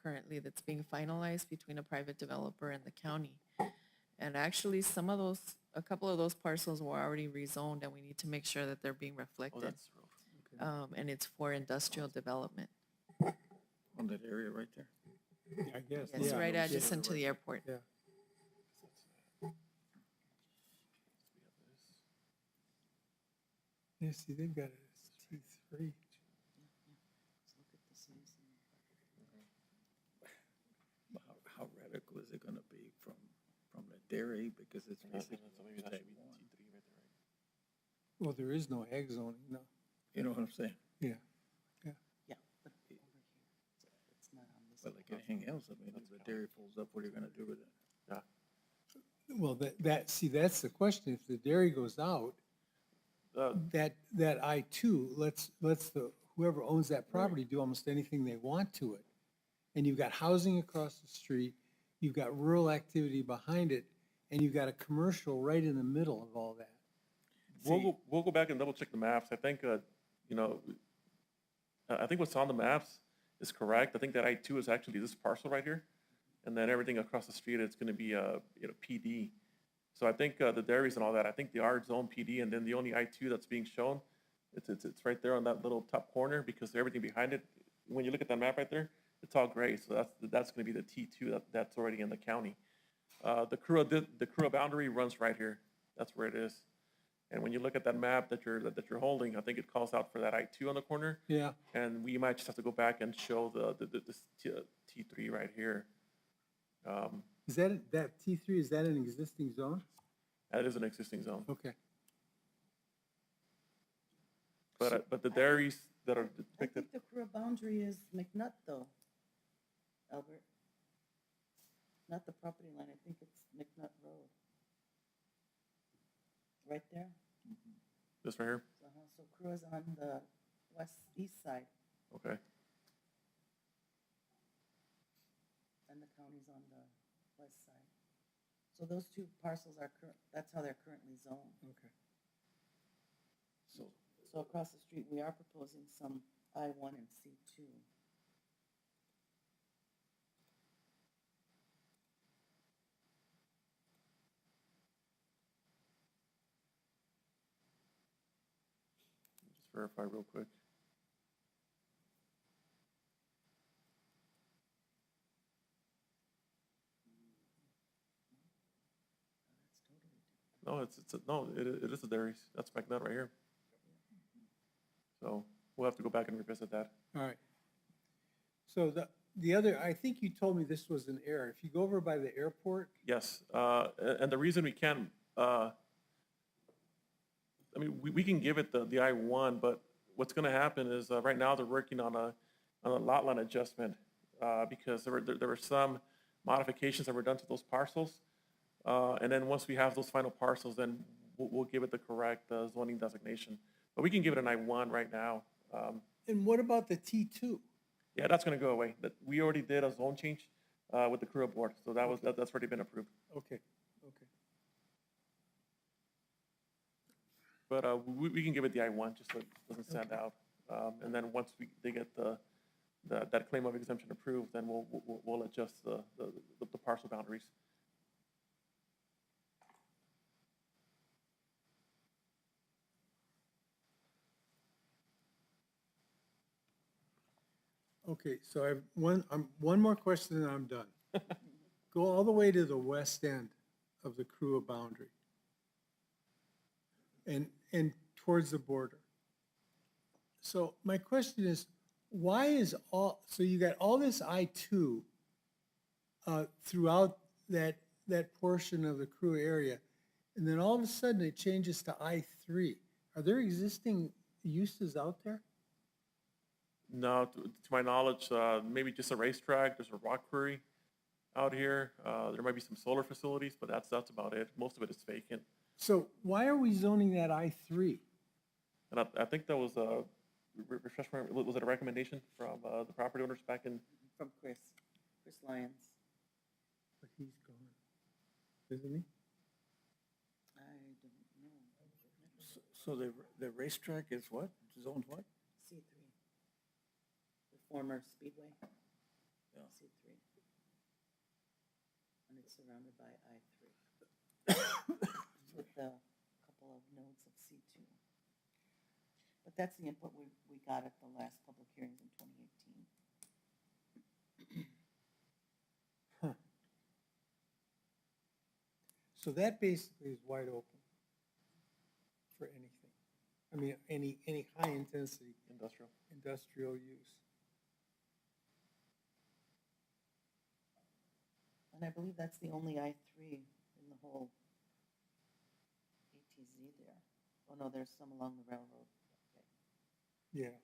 currently that's being finalized between a private developer and the county. And actually, a couple of those parcels were already rezoned, and we need to make sure that they're being Oh, reflected. that's rough. And it's for industrial development. On that area right there? I guess. It's yeah. right adjacent to the airport. Yeah. Yeah, see, they've got it as T3. How radical is it gonna be from the dairy, because it's basically So maybe that should be type 1. T3 right there, right? Well, there is no ag zoning, no. You know what I'm saying? Yeah, but over here, it's not on this. But like anything else, I mean, if the dairy pulls up, what are you gonna do with it? Well, that's the question. If the dairy goes out, that I-2 lets whoever owns that property do almost anything they want to it. And you've got housing across the street, you've got rural activity behind it, and you've got a commercial right in the middle of all that. We'll go back and double check the maps. I think, I think what's on the maps is correct. I think that I-2 is actually this parcel right here. And then everything across the street, it's gonna be, PD. So I think the dairies and all that, I think they are zone PD, and then the only I-2 that's being shown, it's right there on that little top corner, because everything behind it, when you look at that map right there, it's all gray, so that's gonna be the T2 that's already in the county. The Kura boundary runs right here. That's where it is. And when you look at that map that you're holding, I think it calls out for that I-2 on the corner. Yeah, And we might just have to go back and show this T3 right here. is that T3, is that an existing zone? That is an existing zone. Okay. But the dairies that are I depicted, think the Kura boundary is McNutt though, Albert. Not the property line, I think it's McNutt Road. Right there. this right here, So Kura's on the east side, okay. and the county's on the west side. So those two parcels that's how they're currently zoned. Okay. So across the street, we are proposing some I-1 and C2. verify real quick. No, no, it is a dairies. That's back that right here. So we'll have to go back and revisit that. All right. So the other, I think you told me this was an error. If you go over by the airport, Yes, and the reason we can't, I mean, we can give it the I-1, but what's gonna happen is, right now, they're working on a lot line adjustment, because there were some modifications that were done to those parcels. And then once we have those final parcels, then we'll give it the correct zoning designation. But we can give it an I-1 right now. and what about the T2? Yeah, that's gonna go away. We already did a zone change with the Kura board, so that's already been approved. Okay, okay. But we can give it the I-1, just so it doesn't stand out. And then once they get that claim of exemption approved, then we'll adjust the parcel boundaries. Okay, so I have one more question and I'm done. Go all the way to the west end of the Kura boundary and towards the border. So my question is, why is so you got all this I-2 throughout that portion of the Kura area, and then all of a sudden it changes to I-3. Are there existing uses out there? No, to my knowledge, maybe just a racetrack, there's a rock quarry out here. There might be some solar facilities, but that's about it. Most of it is vacant. So why are we zoning that I-3? And I think that was was it a recommendation from the property owners back in? From Chris Lyons. But he's gone, isn't he? I don't know. So the racetrack is what? Zoned what? C3. The former Speedway. Yeah. C3. And it's surrounded by I3. With a couple of nodes of C2. But that's the input we got at the last public hearings in 2018. So that basically is wide open for anything. I mean, any high-intensity industrial use. And I believe that's the only I3 in the whole ATZ there. Oh, no, there's some along the railroad. Okay. Yeah.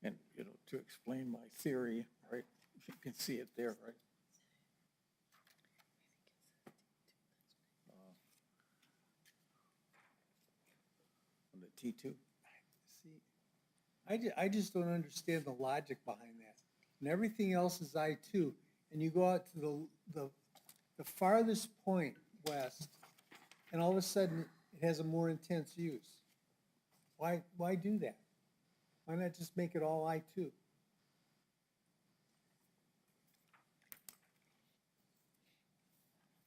And, to explain my theory, right, you can see it there, right? On the T2. See, I just don't understand the logic behind that. And everything else is I2, and you go out to the farthest point west, and all of a sudden it has a more intense use. Why do that? Why not just make it all I2?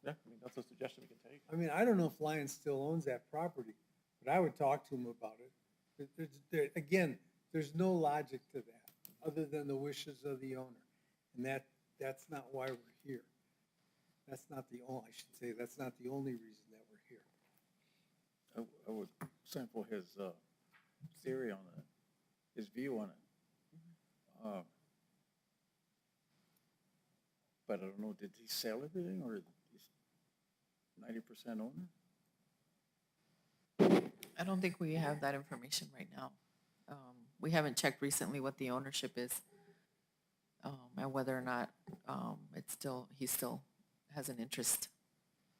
Yeah, I mean, that's a suggestion we can take. I mean, I don't know if Lyons still owns that property, but I would talk to him about it. Again, there's no logic to that, other than the wishes of the owner. And that's not why we're here. That's not the only, I should say, that's not the only reason that we're here. I would sample his theory on it, his view on it. But I don't know, did he sell everything or is 90% owner? I don't think we have that information right now. We haven't checked recently what the ownership is, and whether or not he still has an interest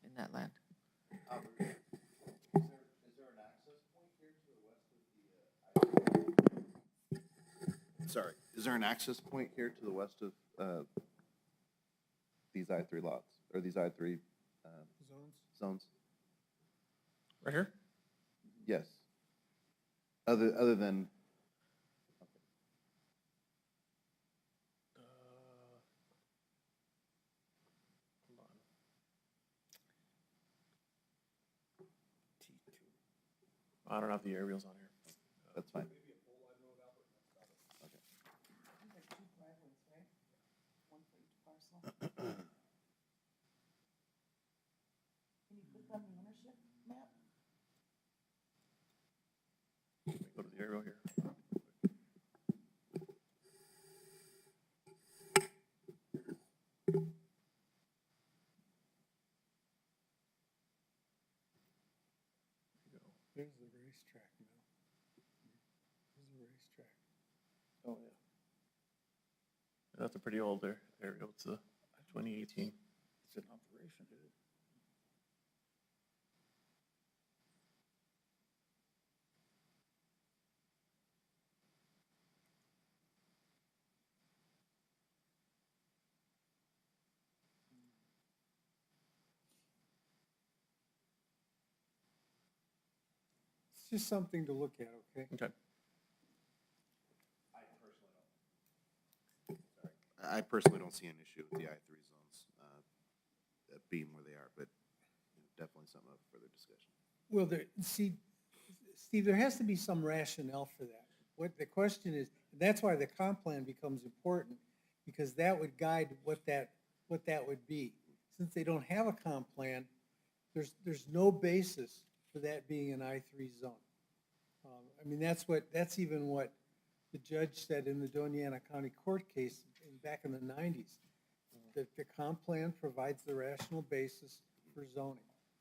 in that land. Sorry, is there an access point here to the west of these I-3 lots, or these I-3 zones? Right here? Yes. Other than, Hold on. T2. I don't have the aerials on here. That's fine. Like 2 driveways, right? One for each parcel. Can you click on the ownership map? Go to the arrow here. There's the racetrack now. There's the racetrack. Oh, yeah. That's a pretty old area. It's 2018. It's in operation, is it? It's just something to look at, okay? Okay. I personally don't see an issue with the I-3 zones being where they are, but definitely something up for further discussion. Well, see, Steve, there has to be some rationale for that. What the question is, that's why the comp plan becomes important, because that would guide what that would be. Since they don't have a comp plan, there's no basis for that being an I-3 zone. I mean, that's even what the judge said in the Doña County Court case back in the 90s, that the comp plan provides the rational basis for zoning.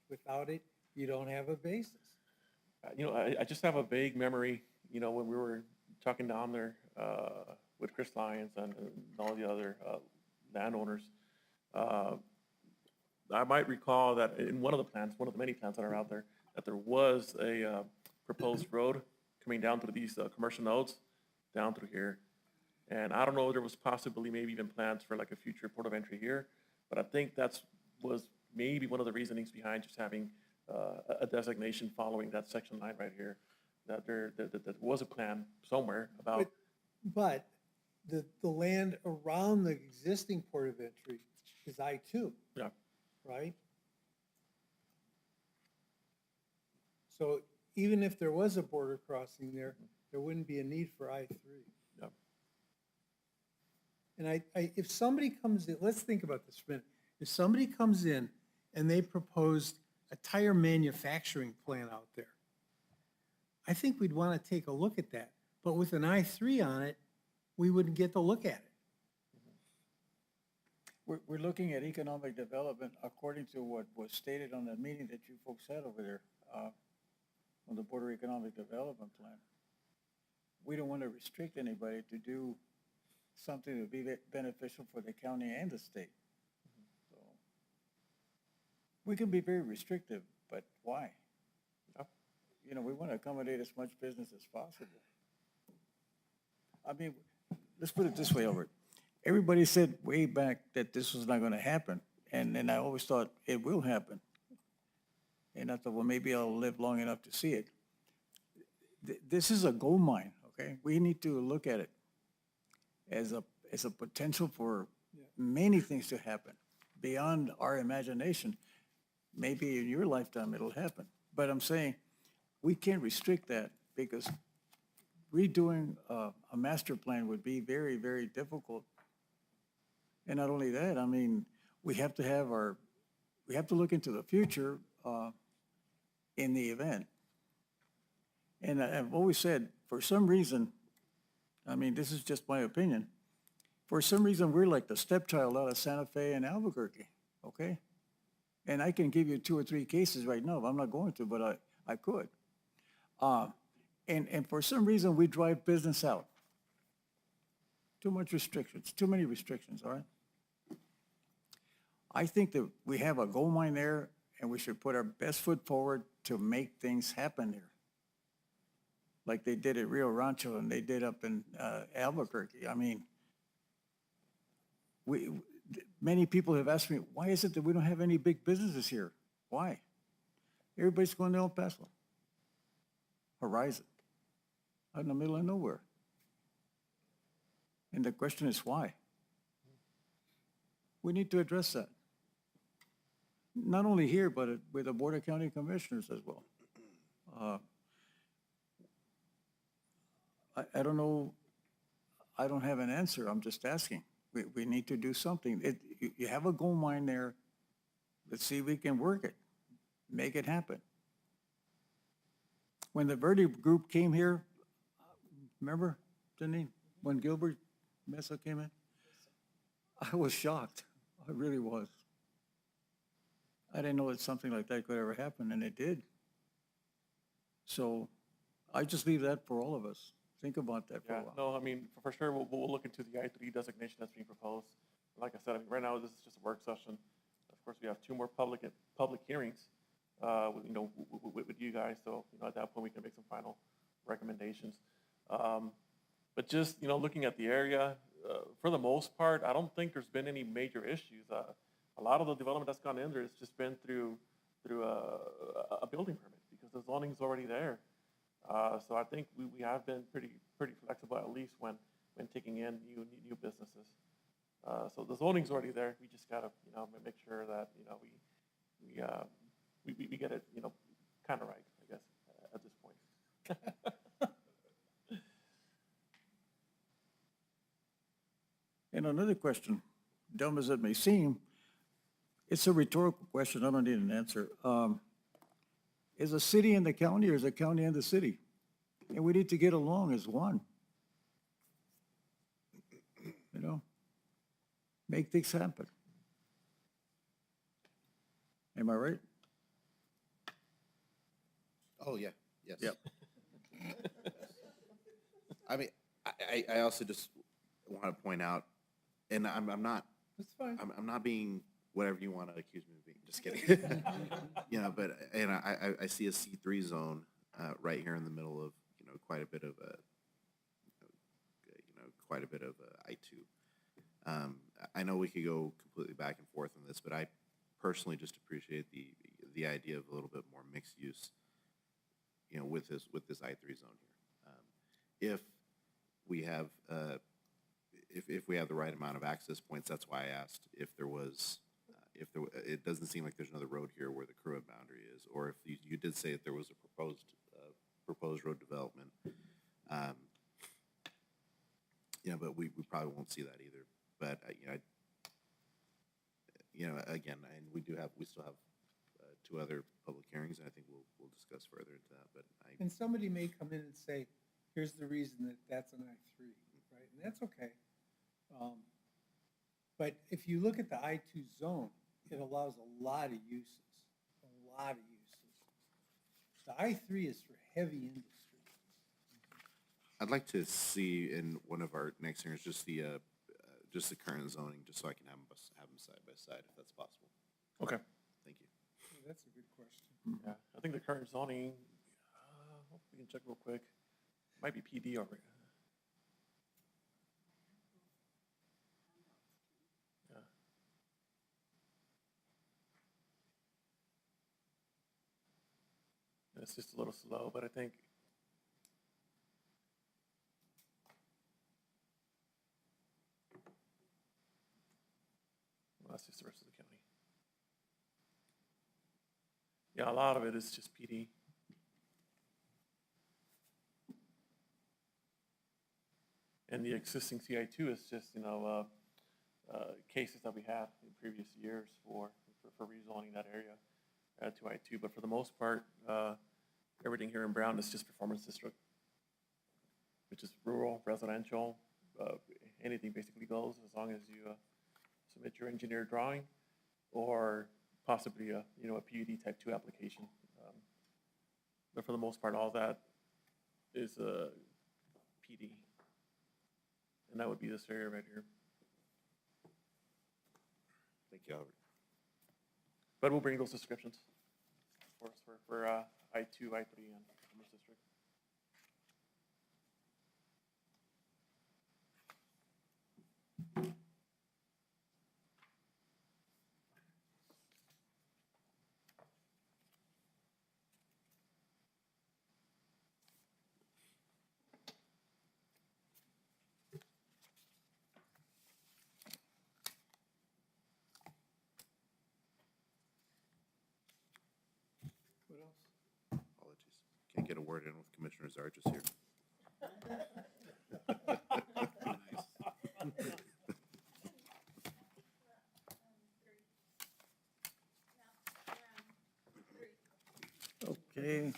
Without it, you don't have a basis. I just have a vague memory, when we were talking down there with Chris Lyons and all the other landowners. I might recall that in one of the many plans that are out there, that there was a proposed road coming down through these commercial nodes, down through here. And I don't know if there was possibly maybe even plans for like a future port of entry here, but I think was maybe one of the reasonings behind just having a designation following that section line right here, that there was a plan somewhere about. But the land around the existing port of entry is I-2. Yeah. Right? So even if there was a border crossing there, there wouldn't be a need for I-3. Yeah. And if somebody comes in, let's think about this for a minute. If somebody comes in and they proposed a tire manufacturing plant out there, I think we'd want to take a look at that. But with an I-3 on it, we wouldn't get to look at it. We're looking at economic development according to what was stated on the meeting that you folks had over there, on the Border Economic Development Plan. We don't want to restrict anybody to do something that would be beneficial for the county and the state. So we can be very restrictive, but why? We want to accommodate as much business as possible. I mean, let's put it this way, Albert. Everybody said way back that this was not going to happen, and I always thought it will happen. And I thought, well, maybe I'll live long enough to see it. This is a gold mine, okay? We need to look at it as a potential for many things to happen beyond our imagination. Maybe in your lifetime it'll happen, but I'm saying we can't restrict that, because redoing a master plan would be very, very difficult. And not only that, I mean, we have to look into the future in the event. And I've always said, for some reason, I mean, this is just my opinion, for some reason, we're like the stepchild out of Santa Fe and Albuquerque, okay? And I can give you 2 or 3 cases right now. I'm not going to, but I could. And for some reason, we drive business out. Too much restrictions, too many restrictions, all right? I think that we have a gold mine there, and we should put our best foot forward to make things happen there. Like they did at Rio Rancho and they did up in Albuquerque. I mean, many people have asked me, why is it that we don't have any big businesses here? Why? Everybody's going to El Paso. Horizon, out in the middle of nowhere. And the question is why? We need to address that. Not only here, but with the Board of County Commissioners as well. I don't know, I don't have an answer, I'm just asking. We need to do something. You have a gold mine there, let's see if we can work it, make it happen. When the Verde group came here, remember, Janine, when Gilbert Mesa came in? I was shocked, I really was. I didn't know that something like that could ever happen, and it did. So I just leave that for all of us. Think about that for a Yeah, while. no, I mean, for sure, we'll look into the I3 designation that's being proposed. Like I said, I mean, right now, this is just a work session. Of course, we have 2 more public hearings, you know, with you guys, so, you know, at that point, we can make some final recommendations. But just, you know, looking at the area, for the most part, I don't think there's been any major issues. A lot of the development that's gone in there has just been through a building permit, because the zoning's already there. So I think we have been pretty flexible, at least when taking in new businesses. So the zoning's already there. We just gotta, you know, make sure that, you know, we get it, you know, kind of right, I guess, at this point. And another question, dumb as it may seem, it's a rhetorical question, I don't need an answer. Is a city in the county or is a county in the city? And we need to get along as one. You know? Make things happen. Am I right? Oh, yeah, yes. Yep. I mean, I also just want to point out, and I'm not, That's fine. I'm not being whatever you want to accuse me of being, just kidding. You know, but, and I see a C3 zone right here in the middle of, you know, quite a bit of I2. I know we could go completely back and forth on this, but I personally just appreciate the idea of a little bit more mixed use, you know, with this I3 zone here. If we have if we have the right amount of access points, that's why I asked if there was, it doesn't seem like there's another road here where the current boundary is, or if you did say that there was a proposed road development. You know, but we probably won't see that either. But you know, again, and we still have 2 other public hearings, and I think we'll discuss further into that. But And somebody may come in and say, here's the reason that that's an I3, right? And that's okay. But if you look at the I2 zone, it allows a lot of uses, a lot of uses. The I3 is for heavy industry. I'd like to see in one of our next hearings just the current zoning, just so I can have them side by side, if that's possible. Okay. Thank you. Yeah, that's a good question. Yeah, I think the current zoning, we can check real quick. Might be PD already. Yeah. It's just a little slow, but I think. Well, that's just the rest of the county. Yeah, a lot of it is just PD. And the existing CI2 is just, you know, cases that we had in previous years for rezoning that area to I2. But for the most part, everything here in Brown is just performance district, which is rural, residential, anything basically goes as long as you submit your engineer drawing or possibly a, you know, a PUD type 2 application. But for the most part, all that is PD. And that would be this area right here. Thank you, Albert. But we'll bring those descriptions for I2, I3, and Commerce District. What else? Apologies. Can't get a word in with Commissioner Zarges here. Okay,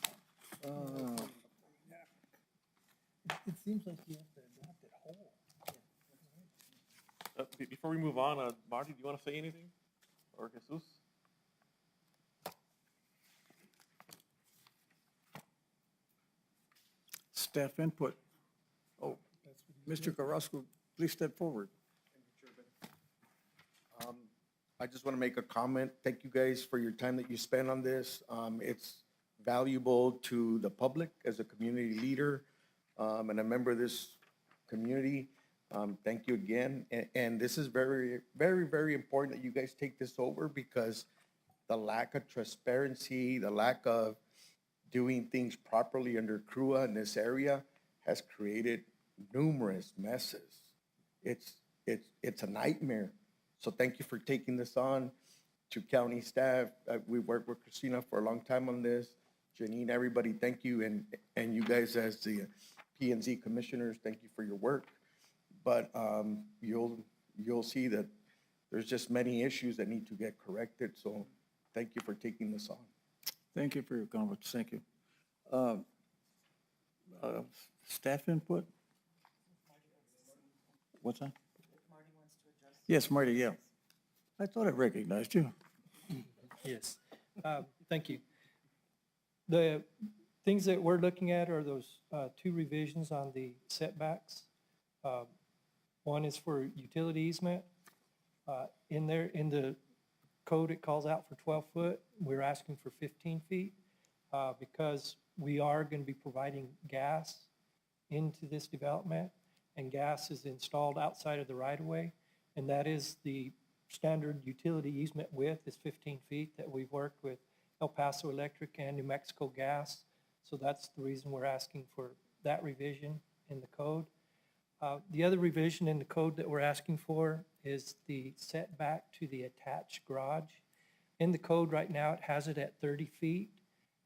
It seems like you have to adopt it whole. Before we move on, Marty, do you want to say anything? Or Jesus? staff input. Oh, Mr. Carrasco, please step forward. I just want to make a comment. Thank you guys for your time that you spent on this. It's valuable to the public as a community leader and a member of this community. Thank you again. And this is very, very, very important that you guys take this over because the lack of transparency, the lack of doing things properly under CRUA in this area has created numerous messes. It's a nightmare. So thank you for taking this on. To county staff, we worked with Christina for a long time on this. Janine, everybody, thank you. And you guys as the P&Z commissioners, thank you for your work. But you'll see that there's just many issues that need to get corrected. So thank you for taking this on. Thank you for your comments, thank you. Staff input? What's that? Yes, Marty, yeah. I thought I recognized you. Yes, thank you. The things that we're looking at are those two revisions on the setbacks. One is for utility easement. In the code, it calls out for 12 foot. We're asking for 15 feet because we are going to be providing gas into this development, and gas is installed outside of the right-of-way, and that is the standard utility easement width is 15 feet that we've worked with El Paso Electric and New Mexico Gas. So that's the reason we're asking for that revision in the code. The other revision in the code that we're asking for is the setback to the attached garage. In the code right now, it has it at 30 feet,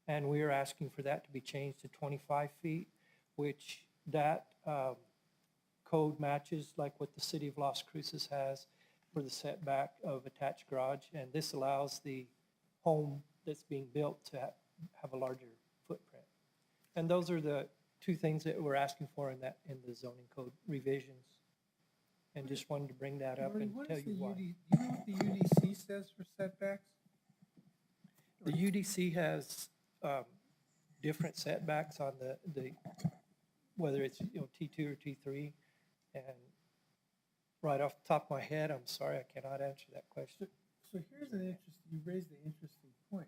and we are asking for that to be changed to 25 feet, which that code matches like what the city of Las Cruces has for the setback of attached garage, and this allows the home that's being built to have a larger footprint. And those are the two things that we're asking for in the zoning code revisions. And just wanted to bring that up Marty, and what tell is you the why. UD, do you know what the UDC says for setbacks? The UDC has different setbacks on the whether it's T2 or T3, and right off the top of my head, I'm sorry, I cannot answer that question. So here's you raised an interesting point.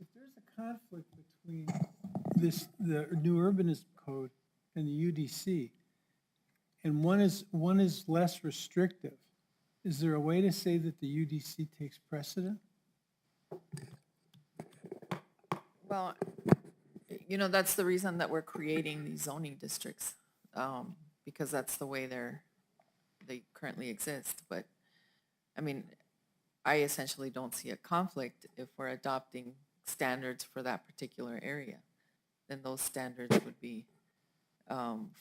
If there's a conflict between the new urbanism code and the UDC, and one is less restrictive, is there a way to say that the UDC takes precedent? Well, that's the reason that we're creating these zoning districts, because that's the way they currently exist. But, I mean, I essentially don't see a conflict if we're adopting standards for that particular area. Then those standards would be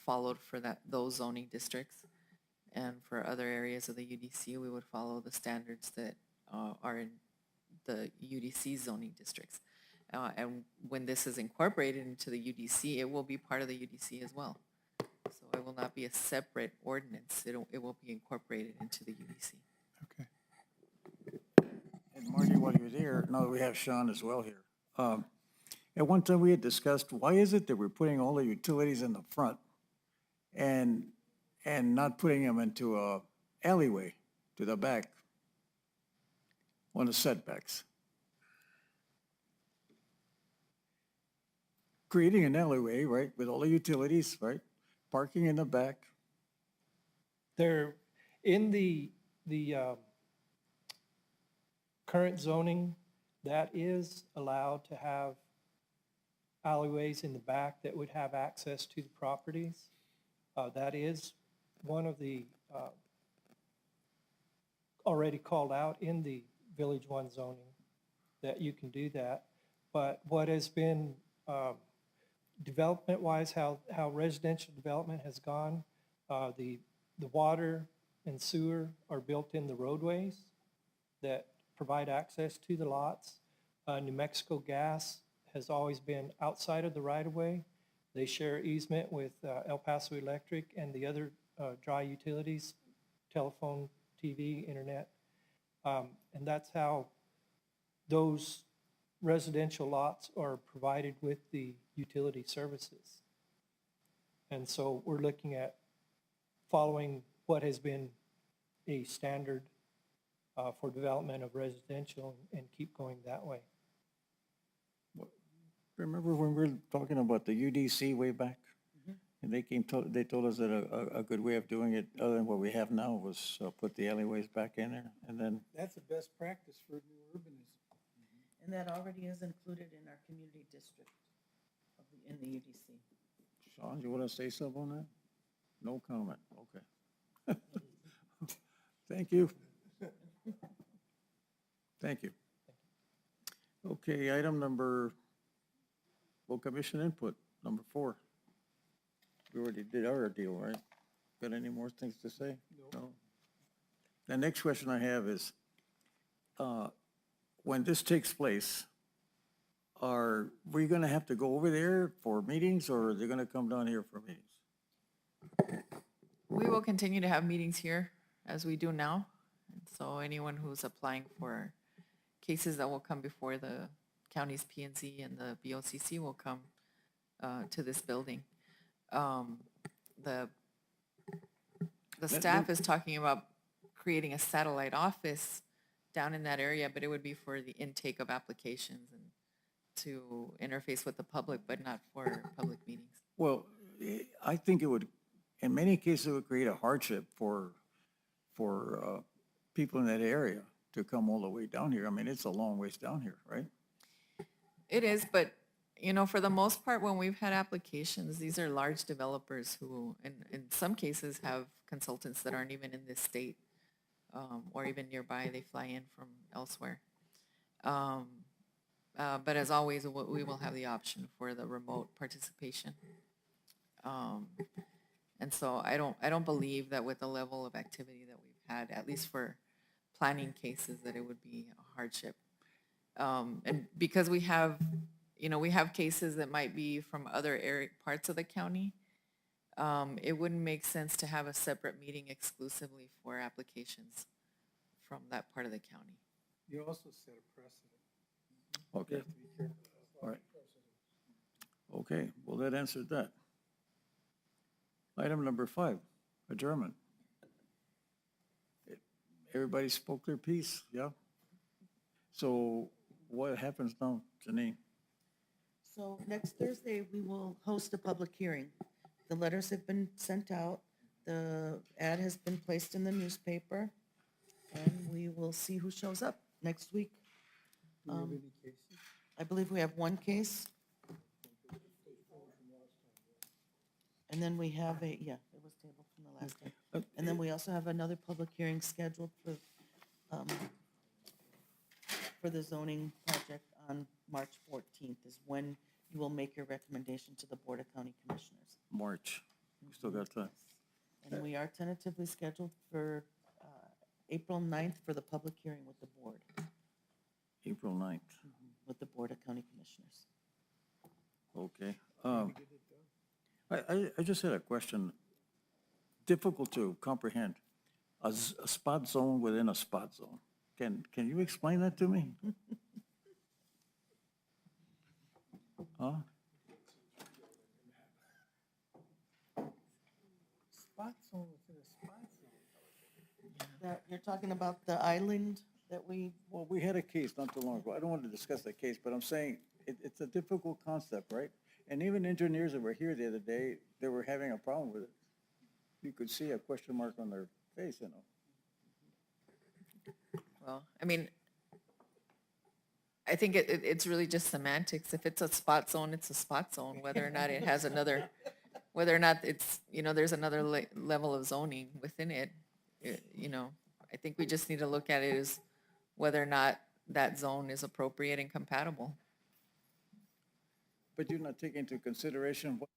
followed for those zoning districts. And for other areas of the UDC, we would follow the standards that are in the UDC zoning districts. And when this is incorporated into the UDC, it will be part of the UDC as well. So it will not be a separate ordinance. It will be incorporated into the UDC. Okay. And Marty, while you're there, now we have Sean as well here. At one time, we had discussed, why is it that we're putting all the utilities in the front and not putting them into a alleyway to the back on the setbacks? Creating an alleyway, right, with all the utilities, right? Parking in the back. They're in the current zoning, that is allowed to have alleyways in the back that would have access to the properties. That is one of the already called out in the Village 1 zoning, that you can do that. But what has been development-wise, how residential development has gone, the water and sewer are built in the roadways that provide access to the lots. New Mexico Gas has always been outside of the right-of-way. They share easement with El Paso Electric and the other dry utilities, telephone, TV, internet. And that's how those residential lots are provided with the utility services. And so we're looking at following what has been a standard for development of residential and keep going that way. Remember when we were talking about the UDC way back? And they told us that a good way of doing it, other than what we have now, was put the alleyways back in there, and then, That's the best practice for new urbanism. And that already is included in our community district in the UDC. Sean, you want to say something on that? No comment, okay. Thank you. Thank you. Okay, item number, well, commission input, number 4. We already did our deal, right? Got any more things to say? No. The next question I have is, when this takes place, are we gonna have to go over there for meetings, or are they gonna come down here for meetings? We will continue to have meetings here as we do now. And so anyone who's applying for cases that will come before the county's P&Z and the BOCC will come to this building. The staff is talking about creating a satellite office down in that area, but it would be for the intake of applications and to interface with the public, but not for public meetings. Well, I think it would, in many cases, it would create a hardship for people in that area to come all the way down here. I mean, it's a long ways down here, right? It is, but you know, for the most part, when we've had applications, these are large developers who, in some cases, have consultants that aren't even in this state or even nearby. They fly in from elsewhere. But as always, we will have the option for the remote participation. And so I don't believe that with the level of activity that we've had, at least for planning cases, that it would be a hardship. And because we have, you know, we have cases that might be from other parts of the county, it wouldn't make sense to have a separate meeting exclusively for applications from that part of the county. You also set a precedent. Okay. You have to be careful. All right. Okay, well, that answered that. Item number 5, adjournment. Everybody spoke their piece, yeah? So what happens now, Janine? So next Thursday, we will host a public hearing. The letters have been sent out, the ad has been placed in the newspaper, and we will see who shows up next week. Do we have any cases? I believe we have one case. And then we have it was tabled from the last time. And then we also have another public hearing scheduled for the zoning project on March 14th is when you will make your recommendation to the Board of County Commissioners. March, we still got time. And we are tentatively scheduled for April 9th for the public hearing with the board, April 9th, with the Board of County Commissioners. okay. I just had a question, difficult to comprehend, a spot zone within a spot zone. Can you explain that to me? Huh? Spot zone within a spot zone. That, you're talking about the island that we, Well, we had a case not too long ago. I don't want to discuss that case, but I'm saying it's a difficult concept, right? And even engineers that were here the other day, they were having a problem with it. You could see a question mark on their face, you know? Well, I mean, I think it's really just semantics. If it's a spot zone, it's a spot zone, whether or not it has another, whether or not it's, you know, there's another level of zoning within it, you know, I think we just need to look at it as whether or not that zone is appropriate and compatible. but you're not taking into consideration what